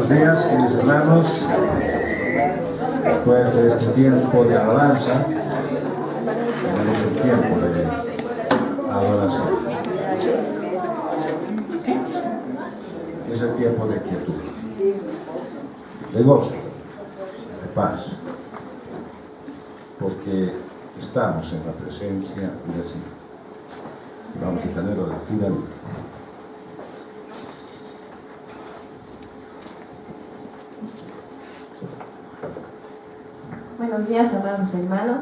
Buenos días, queridos hermanos. Después de este tiempo de alabanza, tenemos el tiempo de adoración. Es el tiempo de quietud, de gozo, de paz, porque estamos en la presencia de Dios. Y vamos a tener la lectura. Buenos días, amados hermanos.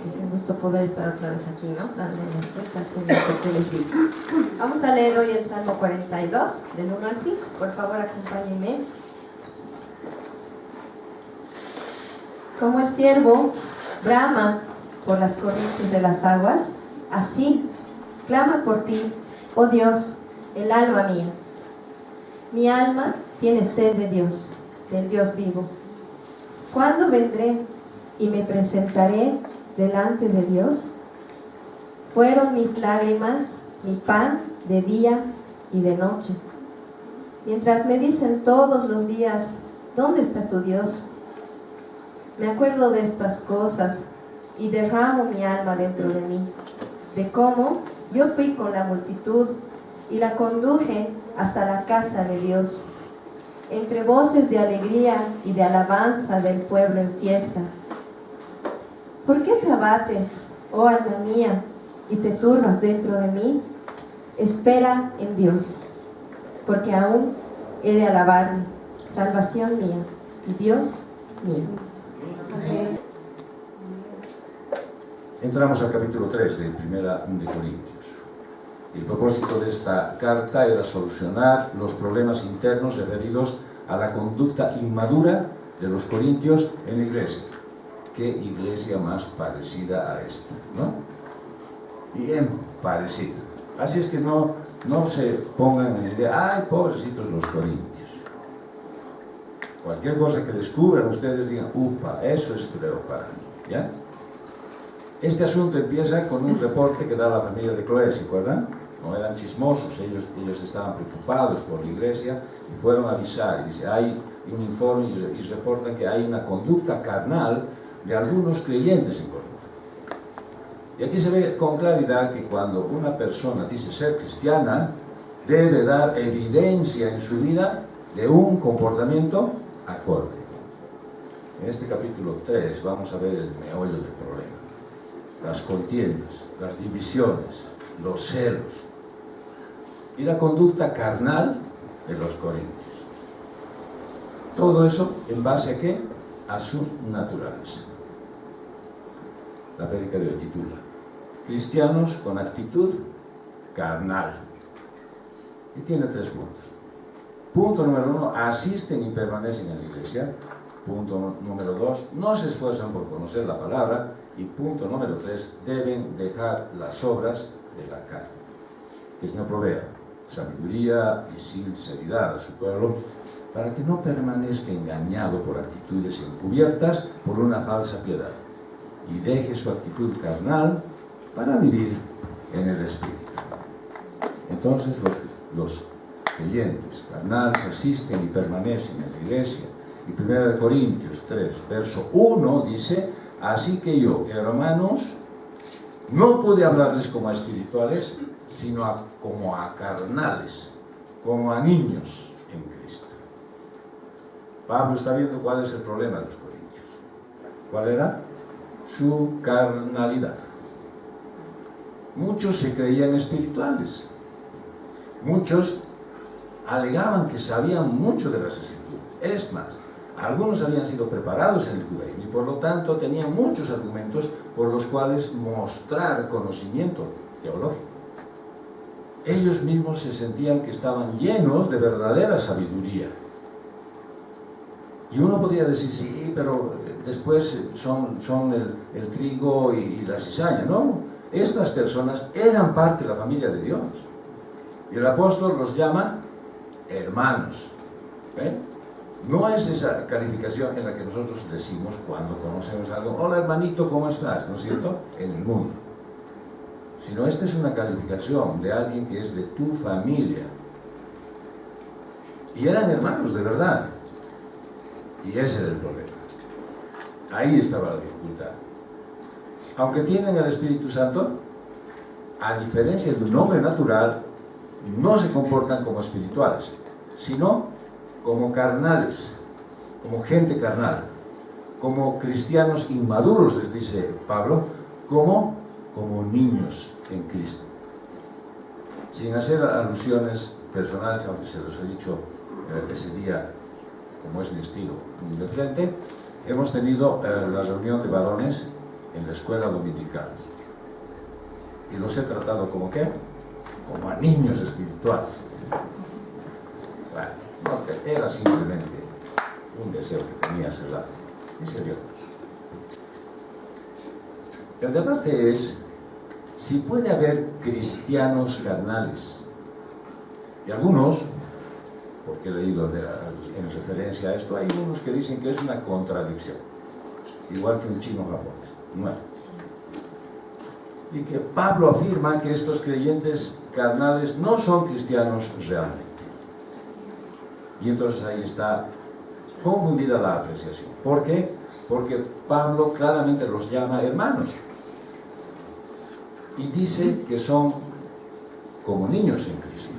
Es un gusto poder estar otra vez aquí, ¿no? Dándole respuesta al Señor que les digo. Vamos a leer hoy el Salmo 42, del 1 al 5. Por favor, acompáñenme. Como el ciervo brama por las corrientes de las aguas, así clama por ti, oh Dios, el alma mía. Mi alma tiene sed de Dios, del Dios vivo. ¿Cuándo vendré y me presentaré delante de Dios? Fueron mis lágrimas mi pan de día y de noche, mientras me dicen todos los días, ¿dónde está tu Dios? Me acuerdo de estas cosas y derramo mi alma dentro de mí, de cómo yo fui con la multitud y la conduje hasta la casa de Dios, entre voces de alegría y de alabanza del pueblo en fiesta. ¿Por qué te abates, oh alma mía, y te turbas dentro de mí? Espera en Dios, porque aún he de alabarle, salvación mía y Dios mío. Amén. Entramos al capítulo 3 de Primera de Corintios. El propósito de esta carta era solucionar los problemas internos referidos a la conducta inmadura de los corintios en la iglesia. ¿Qué iglesia más parecida a esta? ¿No? Bien parecida. Así es que no se pongan en la idea, ¡ay, pobrecitos los corintios! Cualquier cosa que descubran, ustedes digan, ¡upa! Eso es feo para mí. ¿Ya? Este asunto empieza con un reporte que da la familia de Cloé, ¿se acuerdan? No eran chismosos, ellos estaban preocupados por la iglesia y fueron a avisar. Y dice, hay un informe y reportan que hay una conducta carnal de algunos creyentes en Corinto. Y aquí se ve con claridad que cuando una persona dice ser cristiana, debe dar evidencia en su vida de un comportamiento acorde. En este capítulo 3 vamos a ver el meollo del problema. Las contiendas, las divisiones, los celos y la conducta carnal de los corintios. Todo eso en base a ¿qué? A su naturaleza. La prédica de hoy titula Cristianos con actitud carnal. Y tiene 3 puntos. Punto número 1, asisten y permanecen en la iglesia. Punto número 2, no se esfuerzan por conocer la palabra. Y punto número 3, deben dejar las obras de la carne. Que no provea sabiduría y sinceridad a su pueblo, para que no permanezca engañado por actitudes encubiertas por una falsa piedad, y deje su actitud carnal para vivir en el Espíritu. Entonces los creyentes carnales asisten y permanecen en la iglesia. Y 1 Corintios 3, verso 1 dice, así que yo, hermanos, no pude hablarles como a espirituales, sino como a carnales, como a niños en Cristo. Pablo está viendo cuál es el problema de los corintios. ¿Cuál era? Su carnalidad. Muchos se creían espirituales. Muchos alegaban que sabían mucho de las Escrituras. Es más, algunos habían sido preparados en el judaísmo y por lo tanto tenían muchos argumentos por los cuales mostrar conocimiento teológico. Ellos mismos se sentían que estaban llenos de verdadera sabiduría. Y uno podría decir, sí, pero después son el trigo y la cizaña. No, estas personas eran parte de la familia de Dios. Y el apóstol los llama hermanos. No es esa calificación en la que nosotros decimos cuando conocemos algo, hola hermanito, ¿cómo estás? ¿No es cierto? En el mundo. Sino esta es una calificación de alguien que es de tu familia. Y Y eran hermanos de verdad. Y ese era el problema. Ahí estaba la dificultad. Aunque tienen el Espíritu Santo, a diferencia de un hombre natural, no se comportan como espirituales, sino como carnales, como gente carnal, como cristianos inmaduros, les dice Pablo, como niños en Cristo. Sin hacer alusiones personales, aunque se los he dicho ese día, como es mi estilo, de frente, hemos tenido la reunión de varones en la escuela dominical. Y los he tratado como ¿qué? Como a niños espirituales. Bueno, no, era simplemente un deseo que tenía hace rato. En serio. El debate es si puede haber cristianos carnales. Y algunos, porque he leído en referencia a esto, hay unos que dicen que es una contradicción, igual que un chino japonés. Bueno. Y que Pablo afirma que estos creyentes carnales no son cristianos realmente. Y entonces ahí está confundida la apreciación. ¿Por qué? Porque Pablo claramente los llama hermanos. Y dice que son como niños en Cristo.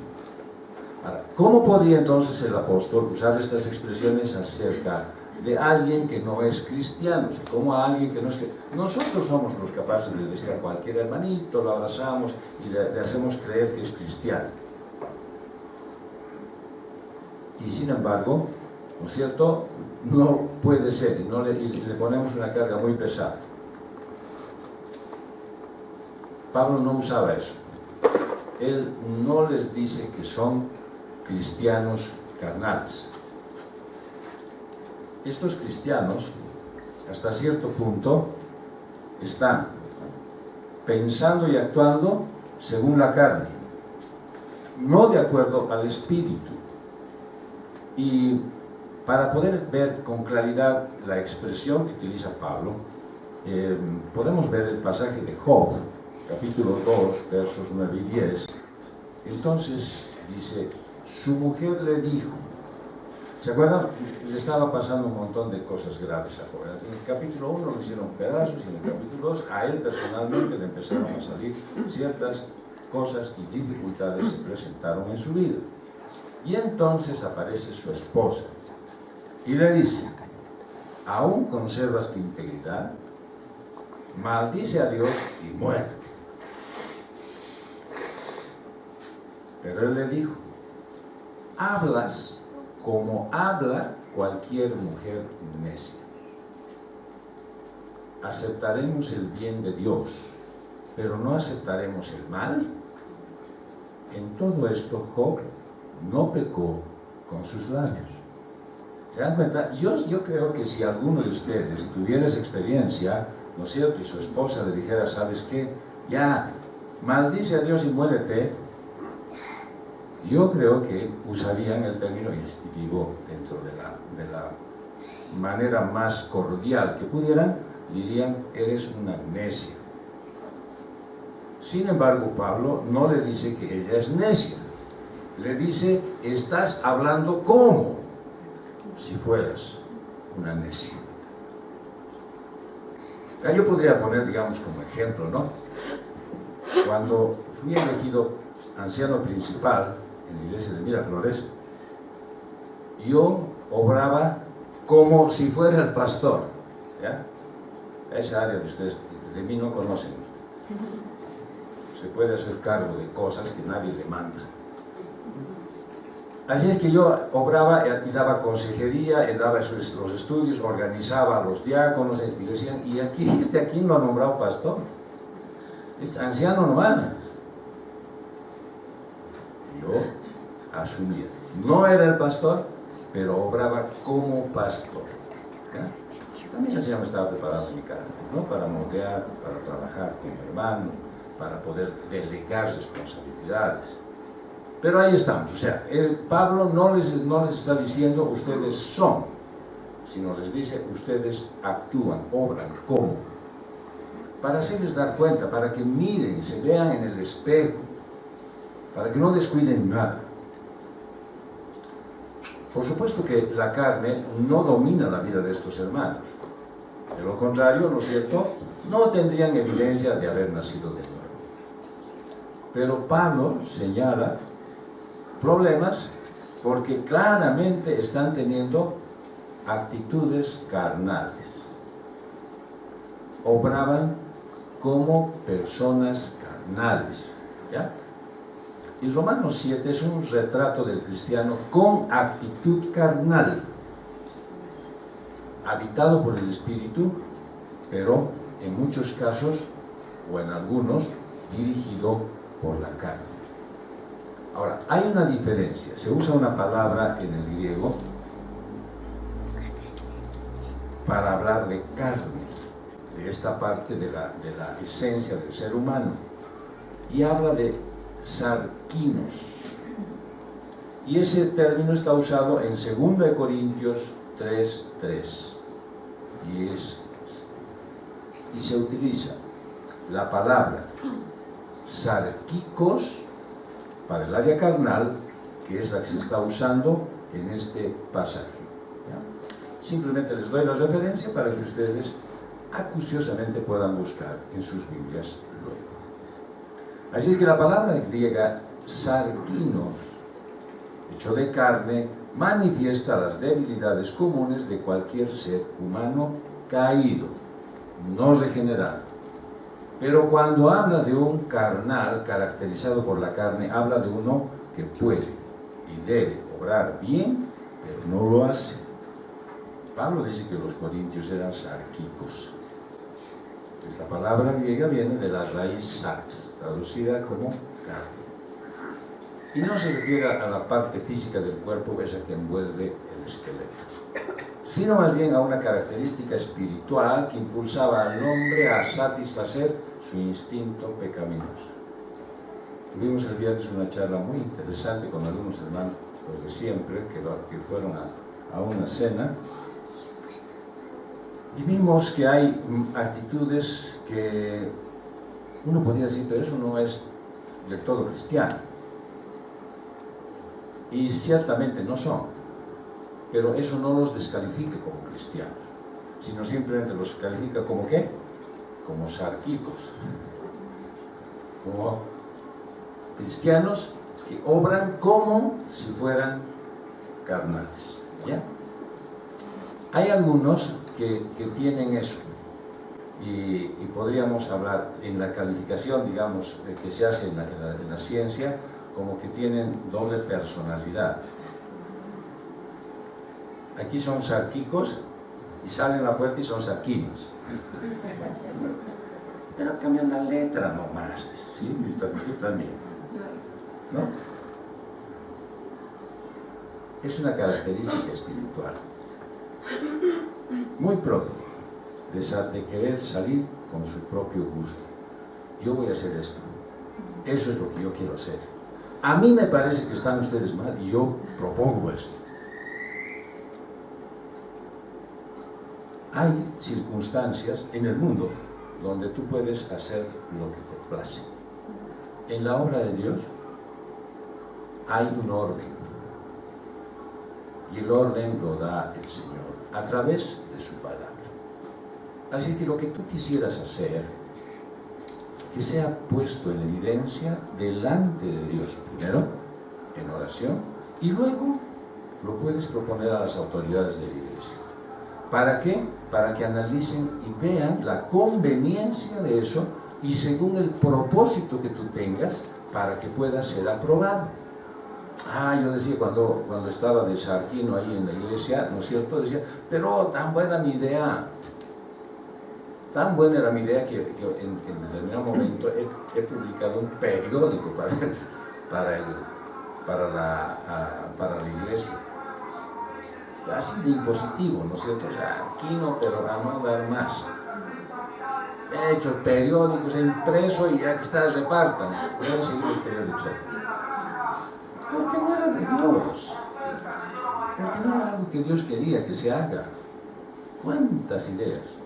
Ahora, ¿cómo podría entonces el apóstol usar estas expresiones acerca de alguien que no es cristiano? O sea, como a alguien que no es cristiano. Nosotros somos los capaces de decir a cualquier hermanito, lo abrazamos y le hacemos creer que es cristiano. Y sin embargo, ¿no es cierto?, no puede ser, y le ponemos una carga muy pesada. Pablo no usaba eso. Él no les dice que son cristianos carnales. Estos cristianos, hasta cierto punto, están pensando y actuando según la carne, no de acuerdo al Espíritu. Y para poder ver con claridad la expresión que utiliza Pablo, podemos ver el pasaje de Job, capítulo 2, versos 9 y 10. Entonces dice, su mujer le dijo, ¿se acuerdan? Le estaba pasando un montón de cosas graves a Job. En el capítulo 1 lo hicieron pedazos y en el capítulo 2 a él personalmente le empezaron a salir ciertas cosas y dificultades se presentaron en su vida. Y entonces aparece su esposa y le dice, ¿aún conservas tu integridad? Maldice a Dios y muérete. Pero él le dijo, hablas como habla cualquier mujer necia. Aceptaremos el bien de Dios, pero no aceptaremos el mal. En todo esto, Job no pecó con sus labios. ¿Se dan cuenta? Yo creo que si alguno de ustedes tuviera esa experiencia, ¿no es cierto?, y su esposa le dijera, ¿sabes qué? Ya, maldice a Dios y muérete. Yo creo que usarían el término, y digo dentro de la manera más cordial que pudieran, dirían, eres una necia. Sin embargo, Pablo no le dice que ella es necia. Le dice, estás hablando como si fueras una necia. Yo podría poner, digamos, como ejemplo, ¿no? Cuando fui elegido anciano principal en la iglesia de Miraflores, yo obraba como si fuera el pastor, ¿ya? Esa área de ustedes, de mí no conocen. Se puede hacer cargo de cosas que nadie le manda. Así es que yo obraba y daba consejería, y daba los estudios, organizaba a los diáconos, y decían, ¿y aquí, a quién lo ha nombrado pastor? Es anciano nomás. Yo asumía. No era el pastor, pero obraba como pastor. ¿Ya? También el Señor me estaba preparando mi carácter, ¿no? Para moldear, para trabajar con mi hermano, para poder delegar responsabilidades. Pero ahí estamos, o sea, Pablo no les está diciendo ustedes son, sino les dice ustedes actúan, obran, como. Para hacerles dar cuenta, para que miren, se vean en el espejo, para que no descuiden nada. Por supuesto que la carne no domina la vida de estos hermanos. De lo contrario, ¿no es cierto?, no tendrían evidencia de haber nacido de nuevo. Pero Pablo señala problemas porque claramente están teniendo actitudes carnales. Obraban como personas carnales, ¿ya? Y Romanos 7 es un retrato del cristiano con actitud carnal, habitado por el Espíritu, pero en muchos casos, o en algunos, dirigido por la carne. Ahora, hay una diferencia. Se usa una palabra en el griego para hablar de carne, de esta parte de la esencia del ser humano, y habla de sarkinos. Y ese término está usado en 2 Corintios 3:3. Y se utiliza la palabra sarquicos para el área carnal, que es la que se está usando en este pasaje. ¿Ya? Simplemente les doy la referencia para que ustedes acuciosamente puedan buscar en sus Biblias luego. Así que la palabra griega sarkinos, hecho de carne, manifiesta las debilidades comunes de cualquier ser humano caído, no regenerado. Pero cuando habla de un carnal caracterizado por la carne, habla de uno que puede y debe obrar bien, pero no lo hace. Pablo dice que los corintios eran sarquicos. Esta palabra griega viene de la raíz sarx, traducida como carne. Y no se refiere a la parte física del cuerpo, esa que envuelve el esqueleto, sino más bien a una característica espiritual que impulsaba al hombre a satisfacer su instinto pecaminoso. Tuvimos el viernes una charla muy interesante con algunos hermanos, los de siempre, que fueron a una cena, y vimos que hay actitudes que uno podría decir, pero eso no es del todo cristiano. Y ciertamente no son, pero eso no los descalifica como cristianos, sino simplemente los califica como ¿qué? Como sarquicos, como cristianos que obran como si fueran carnales, ¿ya? Hay algunos que tienen eso, y podríamos hablar en la calificación, digamos, que se hace en la ciencia, como que tienen doble personalidad. Aquí son sarquicos y salen a la puerta y son sarquinos. Pero cambian la letra nomás, ¿sí? Tú también, ¿no? Es una característica espiritual muy propia de querer salir con su propio gusto. Yo voy a hacer esto, eso es lo que yo quiero hacer. A mí me parece que están ustedes mal y yo propongo esto. Hay circunstancias en el mundo donde tú puedes hacer lo que te place. En la obra de Dios hay un orden, y el orden lo da el Señor a través de su palabra. Así que lo que tú quisieras hacer, que sea puesto en evidencia delante de Dios, primero en oración, y luego lo puedes proponer a las autoridades de la iglesia. ¿Para qué? Para que analicen y vean la conveniencia de eso, y según el propósito que tú tengas, para que pueda ser aprobado. Yo decía cuando estaba de sarquino ahí en la iglesia, ¿no es cierto? Decía, pero tan buena mi idea, tan buena era mi idea que en determinado momento he publicado un periódico para la iglesia. Así de impositivo, ¿no es cierto? O sea, sarquino, pero a no dar más. He hecho periódicos, he impreso y ya que está, repartan. Voy a seguir los periódicos ahí. Porque no era de Dios, porque no era algo que Dios quería que se haga. ¿Cuántas ideas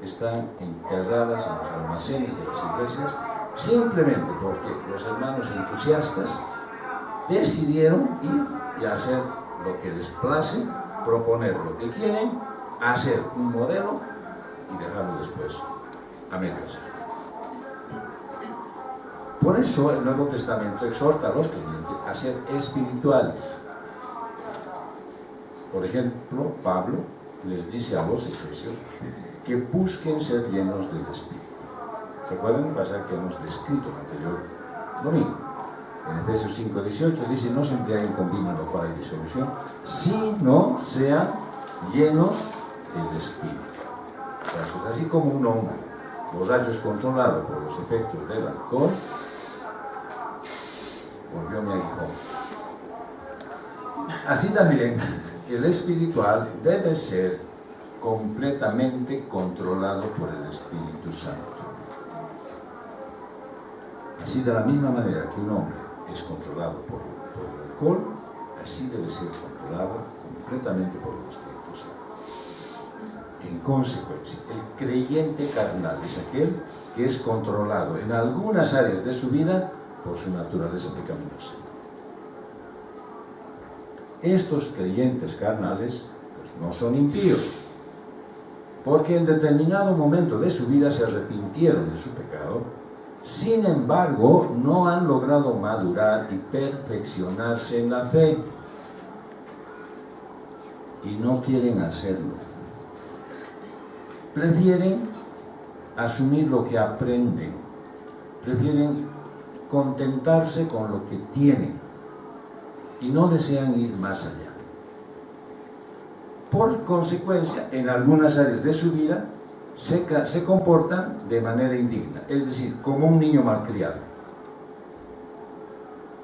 están enterradas en los almacenes de las iglesias simplemente porque los hermanos entusiastas decidieron ir y hacer lo que les place, proponer lo que quieren, hacer un modelo y dejarlo después a medias. Por eso el Nuevo Testamento exhorta a los creyentes a ser espirituales. Por ejemplo, Pablo les dice a los efesios que busquen ser llenos del Espíritu. ¿Recuerdan el pasaje que hemos descrito el anterior domingo? En Efesios 5:18 dice: no se embriaguen con vino en lo cual hay disolución, sino sean llenos del Espíritu. Entonces, así como un hombre borracho es controlado por los efectos del alcohol, volvió mi aguijón. Así también el espiritual debe ser completamente controlado por el Espíritu Santo. Así, de la misma manera que un hombre es controlado por el alcohol, así debe ser controlado completamente por el Espíritu Santo. En consecuencia, el creyente carnal es aquel que es controlado en algunas áreas de su vida por su naturaleza pecaminosa. Estos creyentes carnales pues, no son impíos, porque en determinado momento de su vida se arrepintieron de su pecado. Sin embargo, no han logrado madurar y perfeccionarse en la fe, y no quieren hacerlo. Prefieren asumir lo que aprenden, prefieren contentarse con lo que tienen y no desean ir más allá. Por consecuencia, en algunas áreas de su vida se comportan de manera indigna, es decir, como un niño malcriado.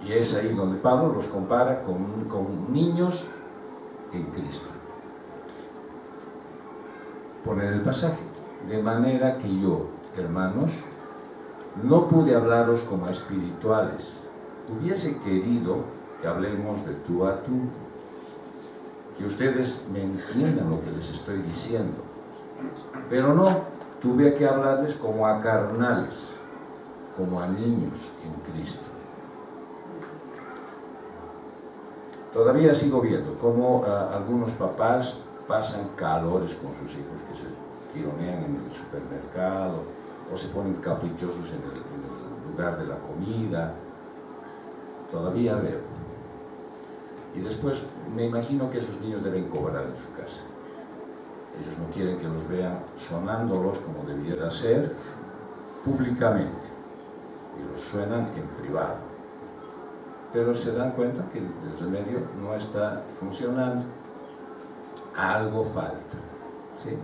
Y es ahí donde Pablo los compara con niños en Cristo. Pone el pasaje: de manera que yo, hermanos, no pude hablaros como a espirituales. Hubiese querido que hablemos de tú a tú, que ustedes me entiendan lo que les estoy diciendo. Pero no, tuve que hablarles como a carnales, como a niños en Cristo. Todavía sigo viendo cómo algunos papás pasan calores con sus hijos, que se tironean en el supermercado o se ponen caprichosos en el lugar de la comida. Todavía veo. Y después me imagino que esos niños deben cobrar en su casa. Ellos no quieren que los vean sonándolos como debiera ser públicamente, y los suenan en privado. Pero se dan cuenta que el remedio no está funcionando. Algo falta, ¿sí?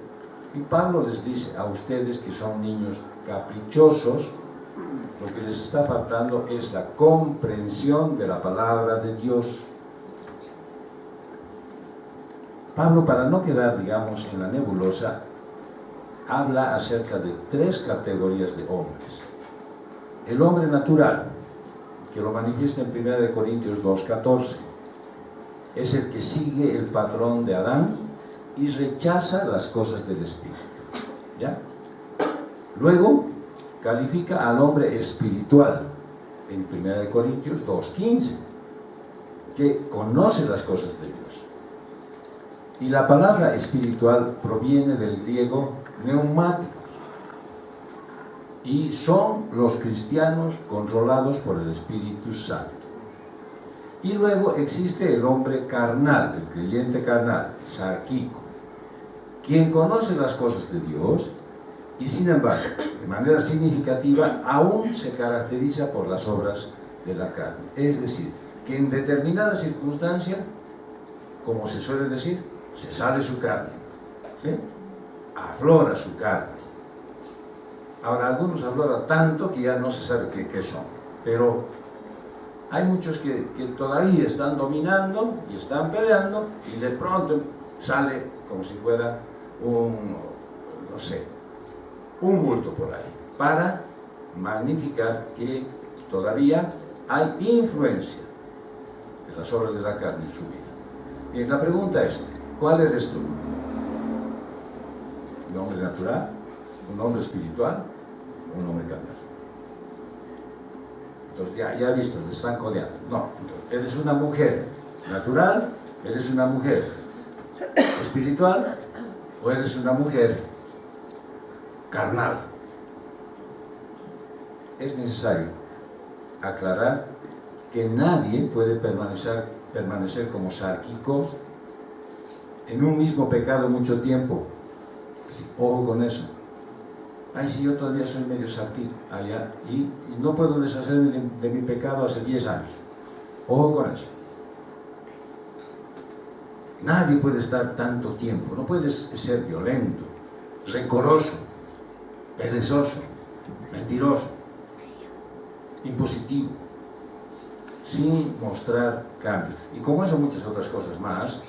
Y Pablo les dice a ustedes que son niños caprichosos, lo que les está faltando es la comprensión de la palabra de Dios. Pablo, para no quedar, digamos, en la nebulosa, habla acerca de tres categorías de hombres. El hombre natural, que lo manifiesta en 1 Corintios 2:14, es el que sigue el patrón de Adán y rechaza las cosas del Espíritu. ¿Ya? Luego, califica al hombre espiritual en 1 Corintios 2:15, que conoce las cosas de Dios. Y la palabra espiritual proviene del griego neumáticos, y son los cristianos controlados por el Espíritu Santo. Y luego existe el hombre carnal, el creyente carnal, sarquico, quien conoce las cosas de Dios y sin embargo, de manera significativa, aún se caracteriza por las obras de la carne. Es decir, que en determinada circunstancia, como se suele decir, se sale su carne, ¿sí? Aflora su carne. Ahora, algunos afloran tanto que ya no se sabe qué son, pero hay muchos que todavía están dominando y están peleando, y de pronto sale como si fuera un bulto por ahí, para magnificar que todavía hay influencia de las obras de la carne en su vida. Y la pregunta es: ¿cuál eres tú? ¿Un hombre natural? ¿Un hombre espiritual? ¿O un hombre carnal? Entonces ya he visto, le están codeando. No, entonces, eres una mujer natural ¿Eres una mujer espiritual o eres una mujer carnal? Es necesario aclarar que nadie puede permanecer como sárquicos en un mismo pecado mucho tiempo. Ojo con eso. Ay, si yo todavía soy medio sárquico allá y no puedo deshacerme de mi pecado hace 10 años. Ojo con eso. Nadie puede estar tanto tiempo. No puedes ser violento, rencoroso, perezoso, mentiroso, impositivo, sin mostrar cambios. Y como eso muchas otras cosas más,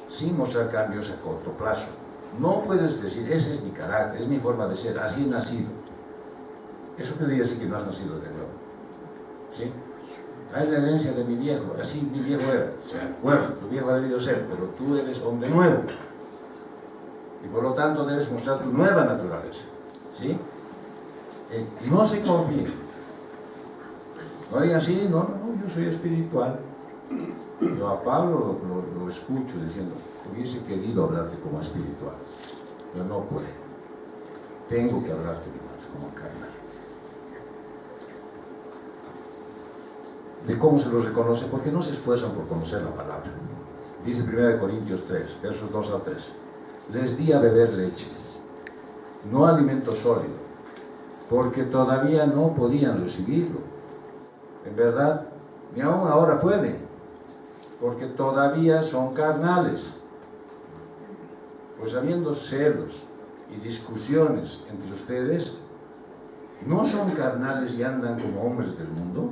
sin mostrar cambios a corto plazo. No puedes decir, ese es mi carácter, es mi forma de ser, así he nacido. Eso quiere decir que no has nacido de nuevo. ¿Sí? Es la herencia de mi viejo, así mi viejo era. O sea, bueno, tu viejo ha debido ser, pero tú eres hombre nuevo. Y por lo tanto debes mostrar tu nueva naturaleza. ¿Sí? No se confíen. No digan así, no, yo soy espiritual. Yo a Pablo lo escucho diciendo, hubiese querido hablarte como espiritual, pero no puedo. Tengo que hablarte más como carnal. ¿De cómo se los reconoce? Porque no se esfuerzan por conocer la palabra. Dice 1 Corintios 3, versos 2 al 3. Les di a beber leche, no alimento sólido, porque todavía no podían recibirlo. En verdad, ni aún ahora pueden, porque todavía son carnales. Pues habiendo celos y discusiones entre ustedes, ¿no son carnales y andan como hombres del mundo?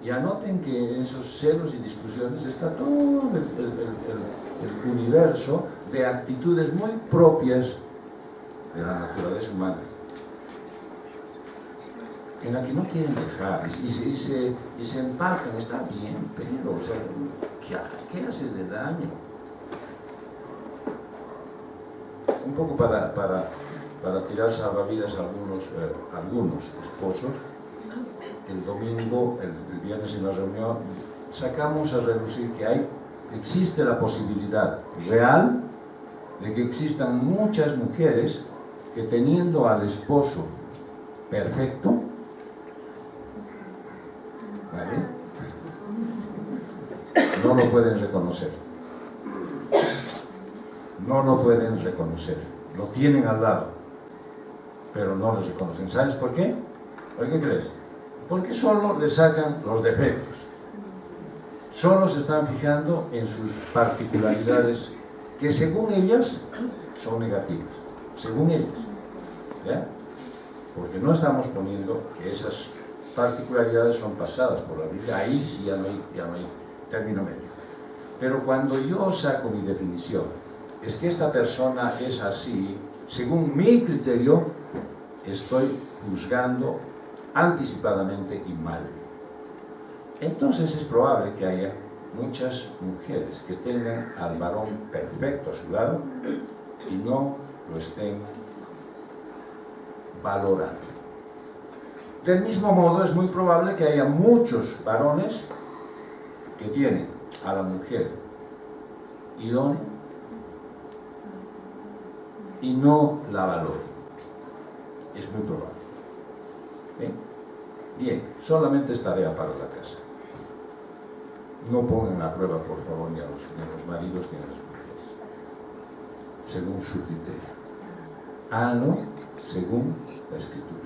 Y anoten que en esos celos y discusiones está todo el universo de actitudes muy propias de la naturaleza humana, en la que no quieren dejar y se empacan. Está bien, pero o sea, ¿qué hace de daño? Un poco para tirar salvavidas a algunos esposos. El domingo, el viernes en la reunión, sacamos a relucir que existe la posibilidad real de que existan muchas mujeres que, teniendo al esposo perfecto, ¿vale?, no lo pueden reconocer. No lo pueden reconocer. Lo tienen al lado, pero no lo reconocen. ¿Sabes por qué? ¿Por qué crees? Porque solo le sacan los defectos. Solo se están fijando en sus particularidades, que según ellas son negativas. Según ellas. ¿Ya? Porque no estamos poniendo que esas particularidades son pasadas por la Biblia. Ahí sí ya no hay término medio. Pero cuando yo saco mi definición, es que esta persona es así, según mi criterio, estoy juzgando anticipadamente y mal. Entonces es probable que haya muchas mujeres que tengan al varón perfecto a su lado y no lo estén valorando. Del mismo modo, es muy probable que haya muchos varones que tienen a la mujer idónea y no la valoran. Es muy probable. Bien, solamente es tarea para la casa. No pongan a prueba, por favor, ni a los maridos ni a las mujeres, según su criterio. Háganlo según la Escritura.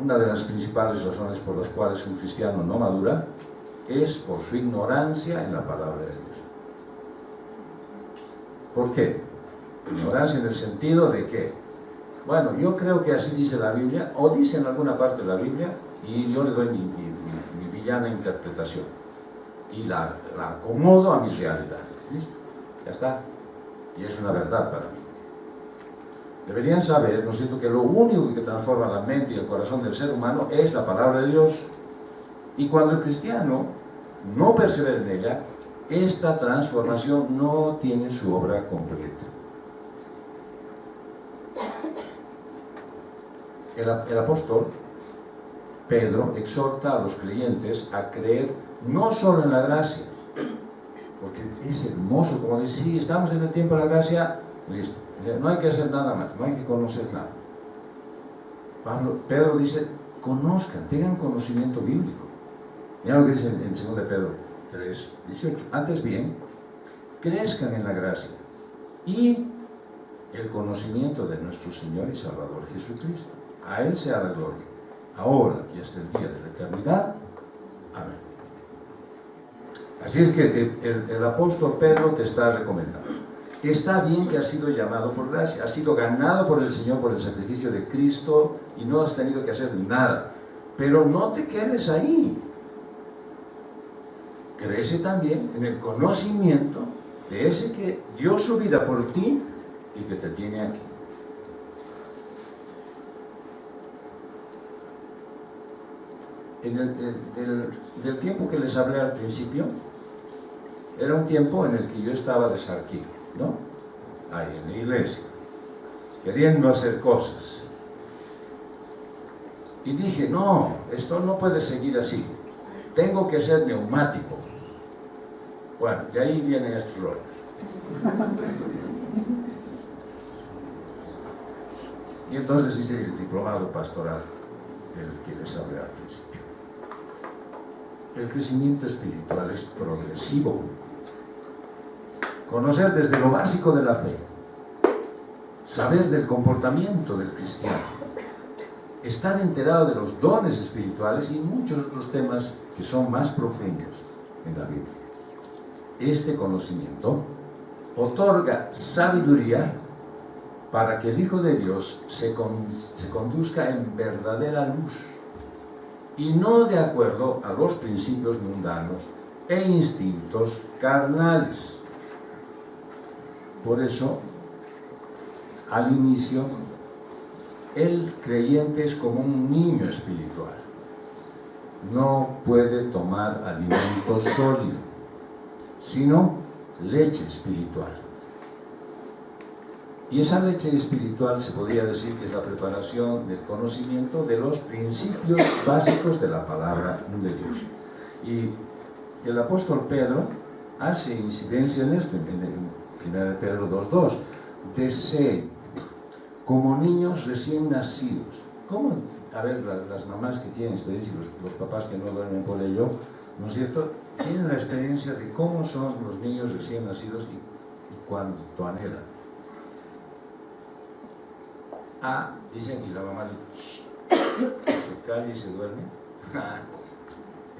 Una de las principales razones por las cuales un cristiano no madura es por su ignorancia en la palabra de Dios. ¿Por qué? Ignorancia en el sentido de que, bueno, yo creo que así dice la Biblia, o dice en alguna parte de la Biblia, y yo le doy mi villana interpretación, y la acomodo a mi realidad. ¿Listo? Ya está. Y es una verdad para mí. Deberían saber, ¿no es cierto?, que lo único que transforma la mente y el corazón del ser humano es la palabra de Dios. Y cuando el cristiano no persevera en ella, esta transformación no tiene su obra completa. El apóstol Pedro exhorta a los creyentes a creer no solo en la gracia, porque es hermoso, como dice, sí, estamos en el tiempo de la gracia, listo, no hay que hacer nada más, no hay que conocer nada. Pedro dice, conozcan, tengan conocimiento bíblico. Mira lo que dice en 2 Pedro 3, 18. Antes bien, crezcan en la gracia y el conocimiento de nuestro Señor y Salvador Jesucristo. A Él sea la gloria, ahora y hasta el día de la eternidad. Amén. Así es que el apóstol Pedro te está recomendando. Está bien que has sido llamado por gracia, has sido ganado por el Señor por el sacrificio de Cristo y no has tenido que hacer nada. Pero no te quedes ahí. Crece también en el conocimiento de ese que dio su vida por ti y que te tiene aquí. Del tiempo que les hablé al principio, era un tiempo en el que yo estaba desarquivo, ¿no? Ahí en la iglesia, queriendo hacer cosas. Y dije, no, esto no puede seguir así. Tengo que ser neumático. Bueno, de ahí vienen estos rollos. Y entonces hice el diplomado pastoral del que les hablé al principio. El crecimiento espiritual es progresivo. Conocer desde lo básico de la fe, saber del comportamiento del cristiano, estar enterado de los dones espirituales y muchos otros temas que son más profundos en la Biblia. Este conocimiento otorga sabiduría para que el Hijo de Dios se conduzca en verdadera luz y no de acuerdo a los principios mundanos e instintos carnales. Por eso, al inicio, el creyente es como un niño espiritual. No puede tomar alimento sólido, sino leche espiritual. Y esa leche espiritual se podría decir que es la preparación del conocimiento de los principios básicos de la palabra de Dios. Y el apóstol Pedro hace incidencia en esto, en 1 Pedro 2:2. Deseen como niños recién nacidos. ¿Cómo? A ver, las mamás que tienen experiencia y los papás que no duermen por ello, ¿no es cierto? Tienen la experiencia de cómo son los niños recién nacidos y cuánto anhelan. Dicen, y la mamá dice, se calla y se duerme.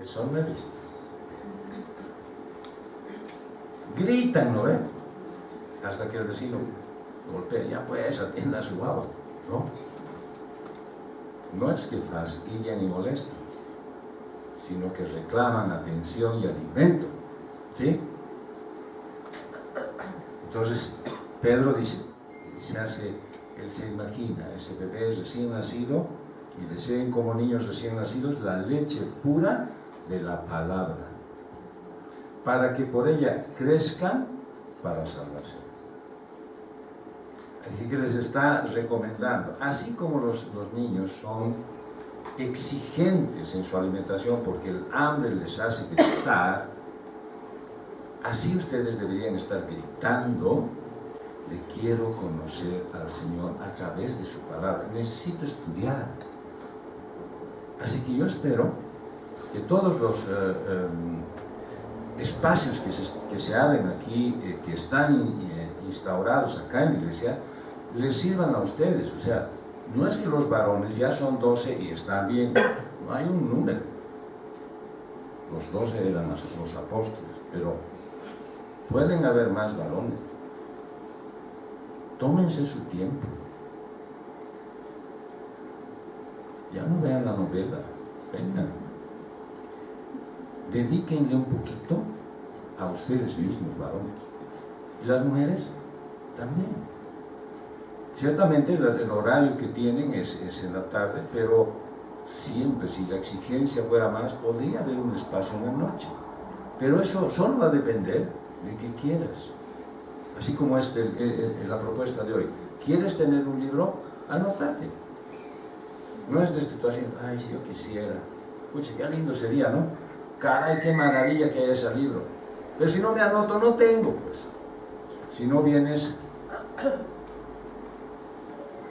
Eso no he visto. Gritan, ¿no ve? Hasta que el vecino golpea, ya pues, atienda a su guagua. No es que fastidian y molestan, sino que reclaman atención y alimento. ¿Sí? Entonces, Pedro dice, él se imagina, ese bebé es recién nacido y deseen como niños recién nacidos la leche pura de la palabra, para que por ella crezcan para salvarse. Así que les está recomendando, así como los niños son exigentes en su alimentación porque el hambre les hace gritar, así ustedes deberían estar gritando, le quiero conocer al Señor a través de su palabra, necesito estudiar. Así que yo espero que todos los espacios que se abren aquí, que están instaurados acá en la iglesia, les sirvan a ustedes. O sea, no es que los varones ya son 12 y están bien, no hay un número. Los 12 eran los apóstoles, pero pueden haber más varones. Tómense su tiempo. Ya no vean la novela, vengan. Dedíquenle un poquito a ustedes mismos, varones. Y las mujeres también. Ciertamente el horario que tienen es en la tarde, pero siempre, si la exigencia fuera más, podría haber un espacio en la noche. Pero eso solo va a depender de que quieras. Así como la propuesta de hoy. ¿Quieres tener un libro? Anótate. No es de esto tú haciendo, ay, si yo quisiera. Pucha, qué lindo sería, ¿no? Caray, qué maravilla que haya ese libro. Pero si no me anoto, no tengo, pues. Si no vienes,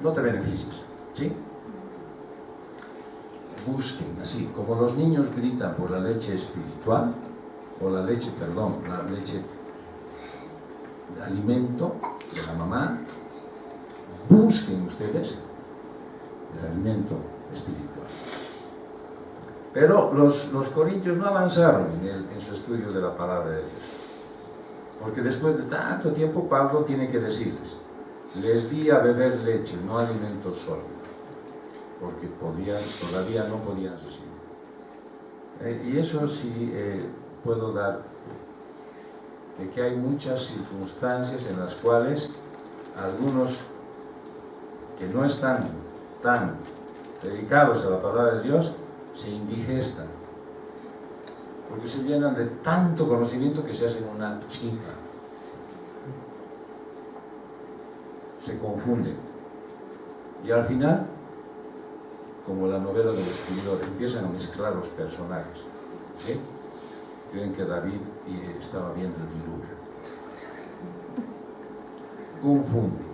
no te beneficias, ¿sí? Busquen, así, como los niños gritan por la leche espiritual, o la leche, perdón, la leche de alimento de la mamá, busquen ustedes el alimento espiritual. Pero los corintios no avanzaron en su estudio de la palabra de Dios. Porque después de tanto tiempo, Pablo tiene que decirles, les di a beber leche, no alimento sólido, porque todavía no podían recibir. Y eso sí puedo dar fe, de que hay muchas circunstancias en las cuales algunos que no están tan dedicados a la palabra de Dios se indigestan, porque se llenan de tanto conocimiento que se hacen una chispa, se confunden y al final, como la novela del escritor, empiezan a mezclar los personajes, ¿sí? Creen que David estaba viendo el diluvio, confunden.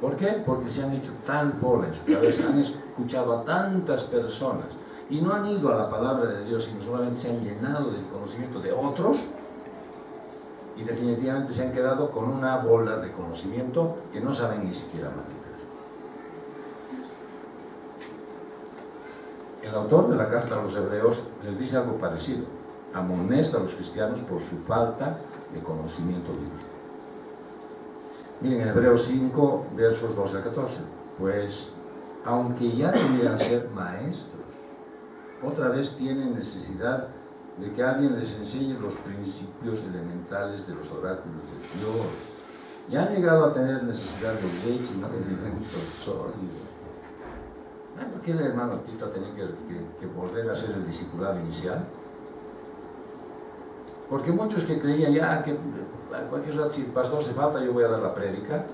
¿Por qué? Porque se han hecho tal bola en su cabeza, han escuchado a tantas personas y no han ido a la palabra de Dios, sino solamente se han llenado del conocimiento de otros y definitivamente se han quedado con una bola de conocimiento que no saben ni siquiera manejar. El autor de la carta a los hebreos les dice algo parecido, amonesta a los cristianos por su falta de conocimiento bíblico. Miren, en Hebreos 5, versos 12 al 14, pues, aunque ya debieran ser maestros, otra vez tienen necesidad de que alguien les enseñe los principios elementales de los oráculos de Dios. Ya han llegado a tener necesidad de leche y no de alimentos sólidos. ¿Por qué el hermano Tito ha tenido que volver a hacer el discipulado inicial? Porque muchos que creían ya que a cualquier rato, si el pastor se falta, yo voy a dar la prédica,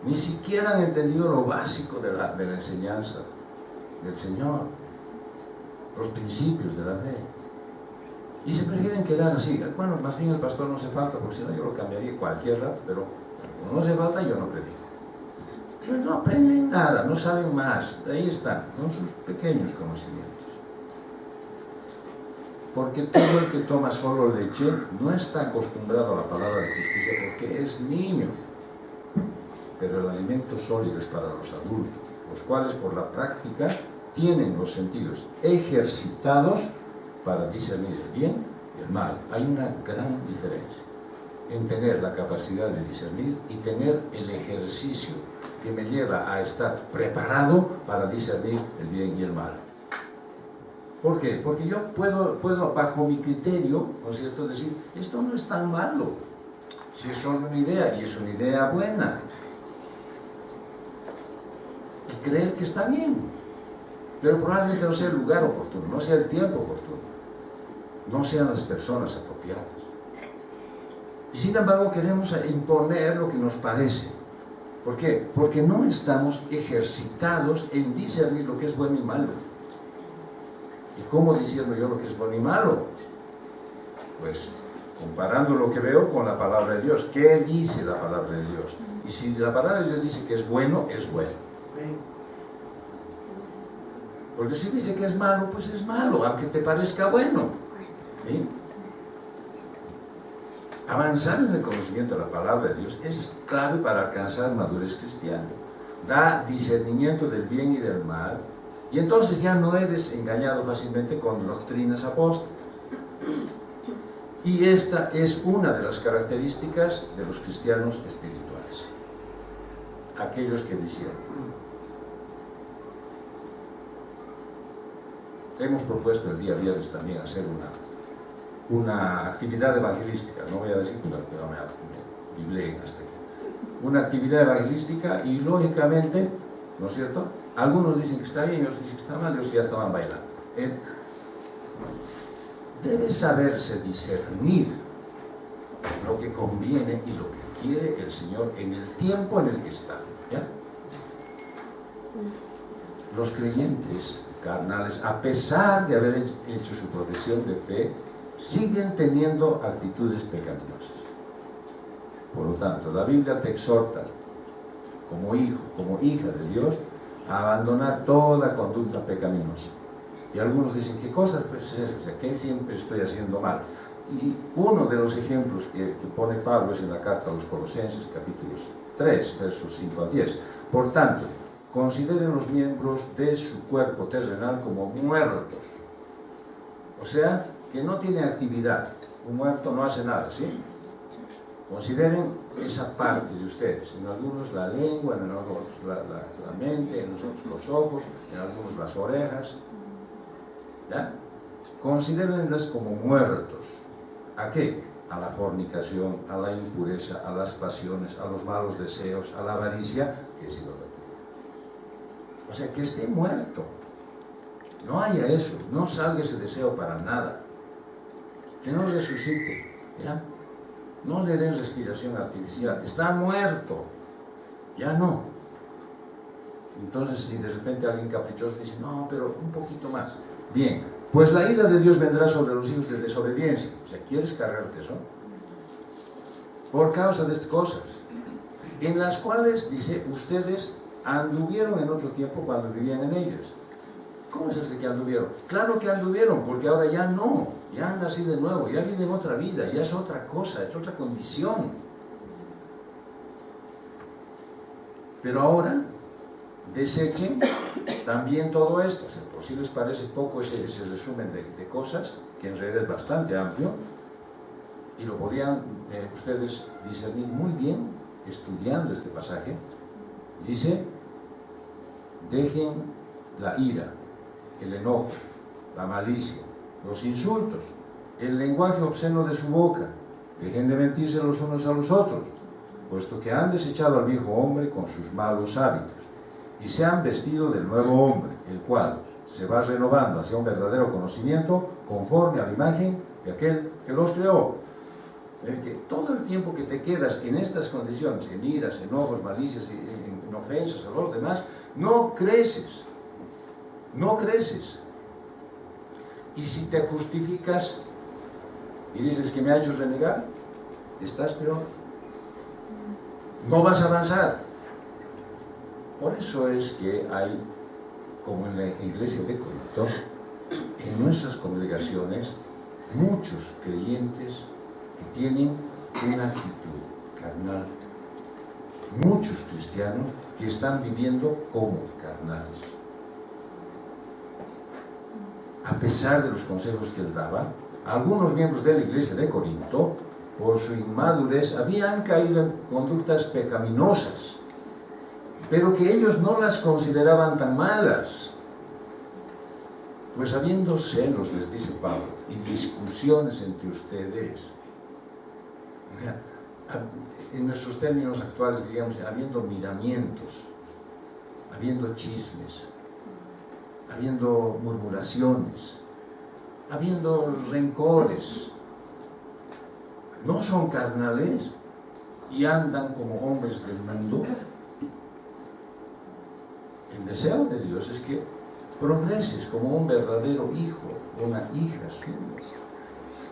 ni siquiera han entendido lo básico de la enseñanza del Señor, los principios de la fe. Y se prefieren quedar así. Bueno, más bien el pastor no hace falta, porque si no yo lo cambiaría cualquier rato, pero como no hace falta, yo no predico. Pues no aprenden nada, no saben más. Ahí están, con sus pequeños conocimientos. Porque todo el que toma solo leche no está acostumbrado a la palabra de justicia porque es niño. Pero el alimento sólido es para los adultos, los cuales por la práctica tienen los sentidos ejercitados para discernir el bien y el mal. Hay una gran diferencia en tener la capacidad de discernir y tener el ejercicio que me lleva a estar preparado para discernir el bien y el mal. ¿Por qué? Porque yo puedo bajo mi criterio, ¿no es cierto?, decir, esto no es tan malo, si es solo una idea, y es una idea buena, y creer que está bien, pero probablemente no sea el lugar oportuno, no sea el tiempo oportuno, no sean las personas apropiadas. Y sin embargo queremos imponer lo que nos parece. ¿Por qué? Porque no estamos ejercitados en discernir lo que es bueno y malo. ¿Y cómo discierno yo lo que es bueno y malo? Pues comparando lo que veo con la palabra de Dios. ¿Qué dice la palabra de Dios? Y si la palabra de Dios dice que es bueno, es bueno. Porque si dice que es malo, pues es malo, aunque te parezca bueno. ¿Sí? Avanzar en el conocimiento de la palabra de Dios es clave para alcanzar madurez cristiana. Da discernimiento del bien y del mal, y entonces ya no eres engañado fácilmente con doctrinas apóstatas. Y esta es una de las características de los cristianos espirituales, aquellos que disciernen. Hemos propuesto el día viernes también hacer una actividad evangelística, no voy a decir que no me bibleen hasta aquí. Una actividad evangelística y lógicamente, ¿no es cierto?, algunos dicen que está bien, otros dicen que está mal, ellos ya estaban bailando. Debe saberse discernir lo que conviene y lo que quiere el Señor en el tiempo en el que está, ¿ya? los creyentes carnales, a pesar de haber hecho su profesión de fe, siguen teniendo actitudes pecaminosas. Por lo tanto, la Biblia te exhorta, como hijo, como hija de Dios, a abandonar toda conducta pecaminosa. Y algunos dicen, ¿qué cosas? Pues es eso, o sea, ¿qué siempre estoy haciendo mal? Y uno de los ejemplos que pone Pablo es en la carta a los Colosenses, capítulos 3, versos 5 al 10. Por tanto, consideren los miembros de su cuerpo terrenal como muertos. O sea, que no tiene actividad. Un muerto no hace nada, ¿sí? Consideren esa parte de ustedes. En algunos la lengua, en otros la mente, en otros los ojos, en algunos las orejas. ¿Ya? Considérenlas como muertos. ¿A qué? A la fornicación, a la impureza, a las pasiones, a los malos deseos, a la avaricia, que es idolatría. O sea, que esté muerto. No haya eso, no salga ese deseo para nada. Que no resucite, ¿ya? No le den respiración artificial, está muerto, ya no. Entonces, si de repente alguien caprichoso dice, no, pero un poquito más. Bien, pues la ira de Dios vendrá sobre los hijos de desobediencia. O sea, ¿quieres cargarte eso? Por causa de estas cosas, en las cuales, dice, ustedes anduvieron en otro tiempo cuando vivían en ellas. ¿Cómo es eso de que anduvieron? Claro que anduvieron, porque ahora ya no, ya han nacido de nuevo, ya viven otra vida, ya es otra cosa, es otra condición. Pero ahora, desechen también todo esto. O sea, por si les parece poco ese resumen de cosas, que en realidad es bastante amplio, y lo podrían ustedes discernir muy bien estudiando este pasaje. Dice, dejen la ira, el enojo, la malicia, los insultos, el lenguaje obsceno de su boca. Dejen de mentirse los unos a los otros, puesto que han desechado al viejo hombre con sus malos hábitos, y se han vestido del nuevo hombre, el cual se va renovando hacia un verdadero conocimiento conforme a la imagen de aquel que los creó. Es que todo el tiempo que te quedas en estas condiciones, en iras, enojos, malicias, en ofensas a los demás, no creces. No creces. Y si te justificas y dices que me ha hecho renegar, estás peor. No vas a avanzar. Por eso es que hay, como en la iglesia de Corinto, en nuestras congregaciones, muchos creyentes que tienen una actitud carnal. Muchos cristianos que están viviendo como carnales. A pesar de los consejos que él daba, algunos miembros de la iglesia de Corinto, por su inmadurez, habían caído en conductas pecaminosas, pero que ellos no las consideraban tan malas. Pues habiendo celos, les dice Pablo, y discusiones entre ustedes, en nuestros términos actuales, digamos, habiendo miramientos, habiendo chismes, habiendo murmuraciones, habiendo rencores, no son carnales y andan como hombres del mundo. El deseo de Dios es que progreses como un verdadero hijo, una hija suya,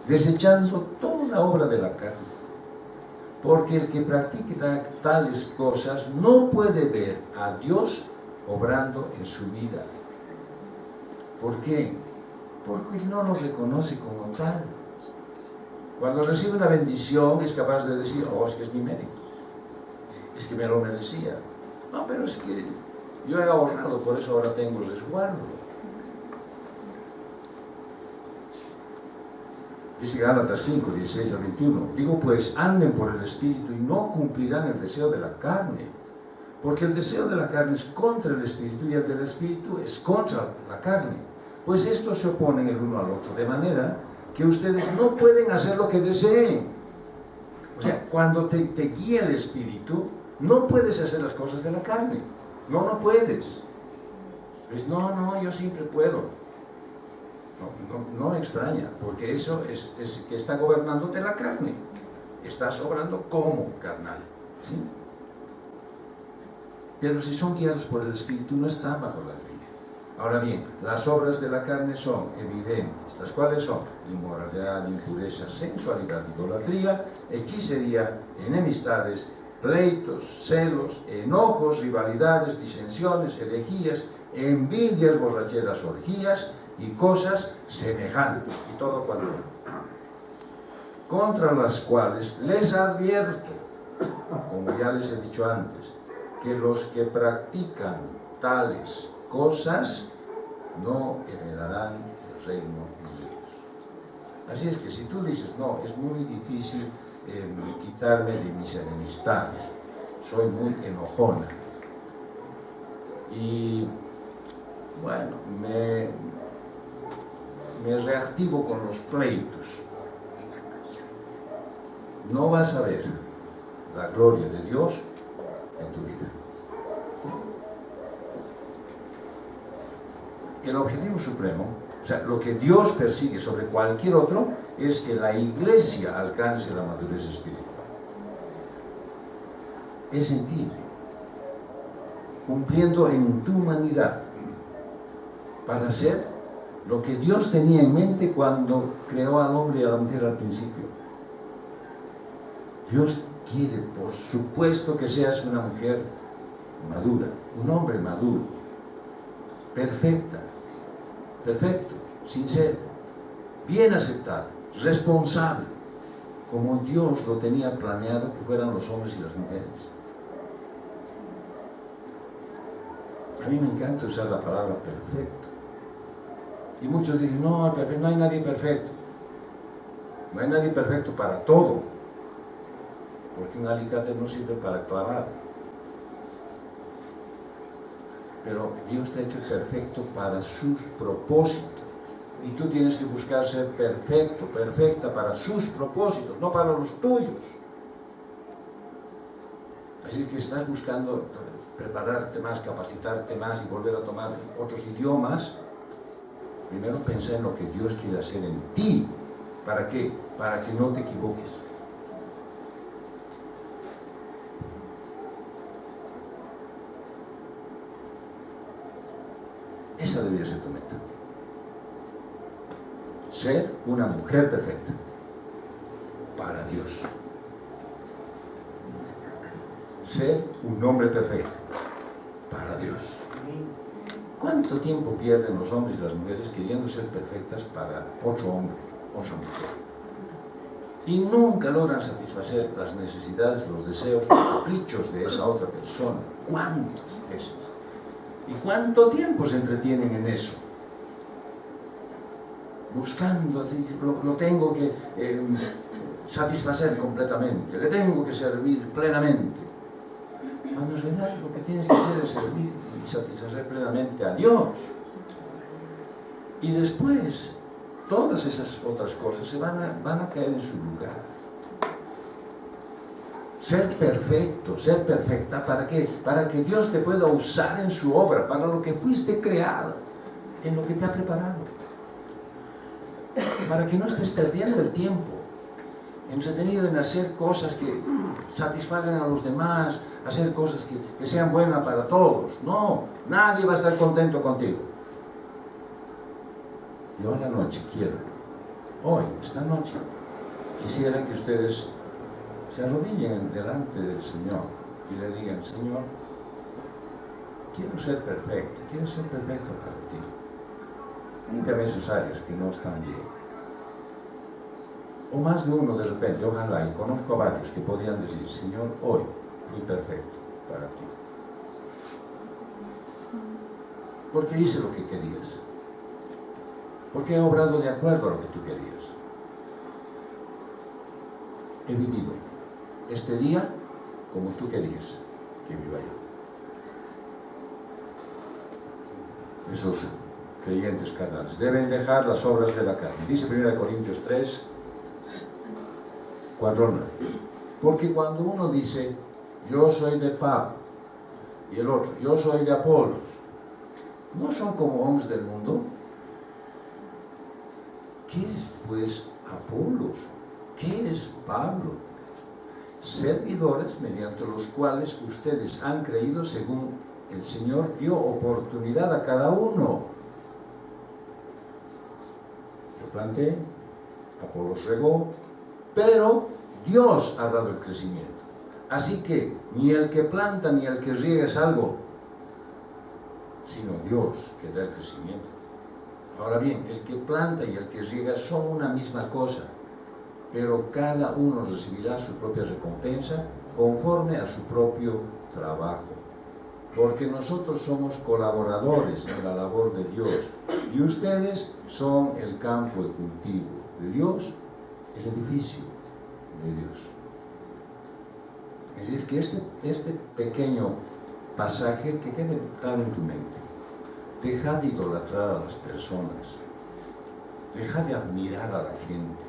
desechando toda obra de la carne. Porque el que practica tales cosas no puede ver a Dios obrando en su vida. ¿Por qué? Porque no lo reconoce como tal. Cuando recibe una bendición es capaz de decir, oh, es que es mi mérito, es que me lo merecía. No, pero es que yo he ahorrado, por eso ahora tengo resguardo. Dice Gálatas 5, 16 al 21. Digo pues, anden por el Espíritu y no cumplirán el deseo de la carne. Porque el deseo de la carne es contra el Espíritu y el del Espíritu es contra la carne. Pues estos se oponen el uno al otro, de manera que ustedes no pueden hacer lo que deseen. O sea, cuando te guía el Espíritu, no puedes hacer las cosas de la carne. No puedes. Pues no, yo siempre puedo. No me extraña, porque eso es que está gobernándote la carne. Estás obrando como carnal, ¿sí? Pero si son guiados por el Espíritu, no están bajo la ley. Ahora bien, las obras de la carne son evidentes, las cuales son inmoralidad, impureza, sensualidad, idolatría, hechicería, enemistades, pleitos, celos, enojos, rivalidades, disensiones, herejías, envidias, borracheras, orgías y cosas semejantes, y todo cuanto, contra las cuales les advierto, como ya les he dicho antes, que los que practican tales cosas no heredarán el reino de Dios. Así es que si tú dices, no, es muy difícil quitarme de mis enemistades, soy muy enojona, y bueno, me reactivo con los pleitos, no vas a ver la gloria de Dios en tu vida. El objetivo supremo, o sea, lo que Dios persigue sobre cualquier otro, es que la iglesia alcance la madurez espiritual. Es en ti, cumpliendo en tu humanidad, para ser lo que Dios tenía en mente cuando creó al hombre y a la mujer al principio. Dios quiere, por supuesto, que seas una mujer madura, un hombre maduro, perfecto, sincero, bien aceptado, responsable, como Dios lo tenía planeado que fueran los hombres y las mujeres. A mí me encanta usar la palabra perfecto. Y muchos dicen, no, no hay nadie perfecto. No hay nadie perfecto para todo, porque un alicate no sirve para clavar. Pero Dios te ha hecho perfecto para sus propósitos. Y tú tienes que buscar ser perfecto, perfecta para sus propósitos, no para los tuyos. Así que estás buscando prepararte más, capacitarte más y volver a tomar otros idiomas, primero piensa en lo que Dios quiere hacer en ti. ¿Para qué? Para que no te equivoques. Esa debería ser tu meta. Ser una mujer perfecta para Dios. Ser un hombre perfecto para Dios. ¿Cuánto tiempo pierden los hombres y las mujeres queriendo ser perfectas para otro hombre, otra mujer? Y nunca logran satisfacer las necesidades, los deseos, los caprichos de esa otra persona. ¿Cuántas veces? ¿Y cuánto tiempo se entretienen en eso? Buscando, lo tengo que satisfacer completamente, le tengo que servir plenamente. Cuando en realidad lo que tienes que hacer es servir y satisfacer plenamente a Dios. Y después, todas esas otras cosas se van a caer en su lugar. Ser perfecto, ser perfecta, ¿para qué? Para que Dios te pueda usar en su obra, para lo que fuiste creado, en lo que te ha preparado. Para que no estés perdiendo el tiempo, entretenido en hacer cosas que satisfagan a los demás, hacer cosas que sean buenas para todos. No, nadie va a estar contento contigo. Yo en la noche hoy, esta noche, quisiera que ustedes se arrodillen delante del Señor y le digan, Señor, quiero ser perfecto para ti. Límpiame esas áreas que no están bien. O más de uno de repente, ojalá, y conozco a varios que podrían decir, Señor, hoy fui perfecto para ti. Porque hice lo que querías. Porque he obrado de acuerdo a lo que tú querías. He vivido este día como tú querías que viva yo. Esos creyentes carnales deben dejar las obras de la carne. Dice 1 Corintios 3, 4, 9. Porque cuando uno dice, yo soy de Pablo, y el otro, yo soy de Apolos, ¿no son como hombres del mundo? ¿Qué es pues Apolos? ¿Qué es Pablo? Servidores mediante los cuales ustedes han creído según el Señor dio oportunidad a cada uno. Yo planté, Apolos regó, pero Dios ha dado el crecimiento. Así que ni el que planta ni el que riega es algo, sino Dios que da el crecimiento. Ahora bien, el que planta y el que riega son una misma cosa, pero cada uno recibirá su propia recompensa conforme a su propio trabajo. Porque nosotros somos colaboradores en la labor de Dios y ustedes son el campo de cultivo de Dios, el edificio de Dios. Es decir, que este pequeño pasaje que quede claro en tu mente. Deja de idolatrar a las personas, deja de admirar a la gente.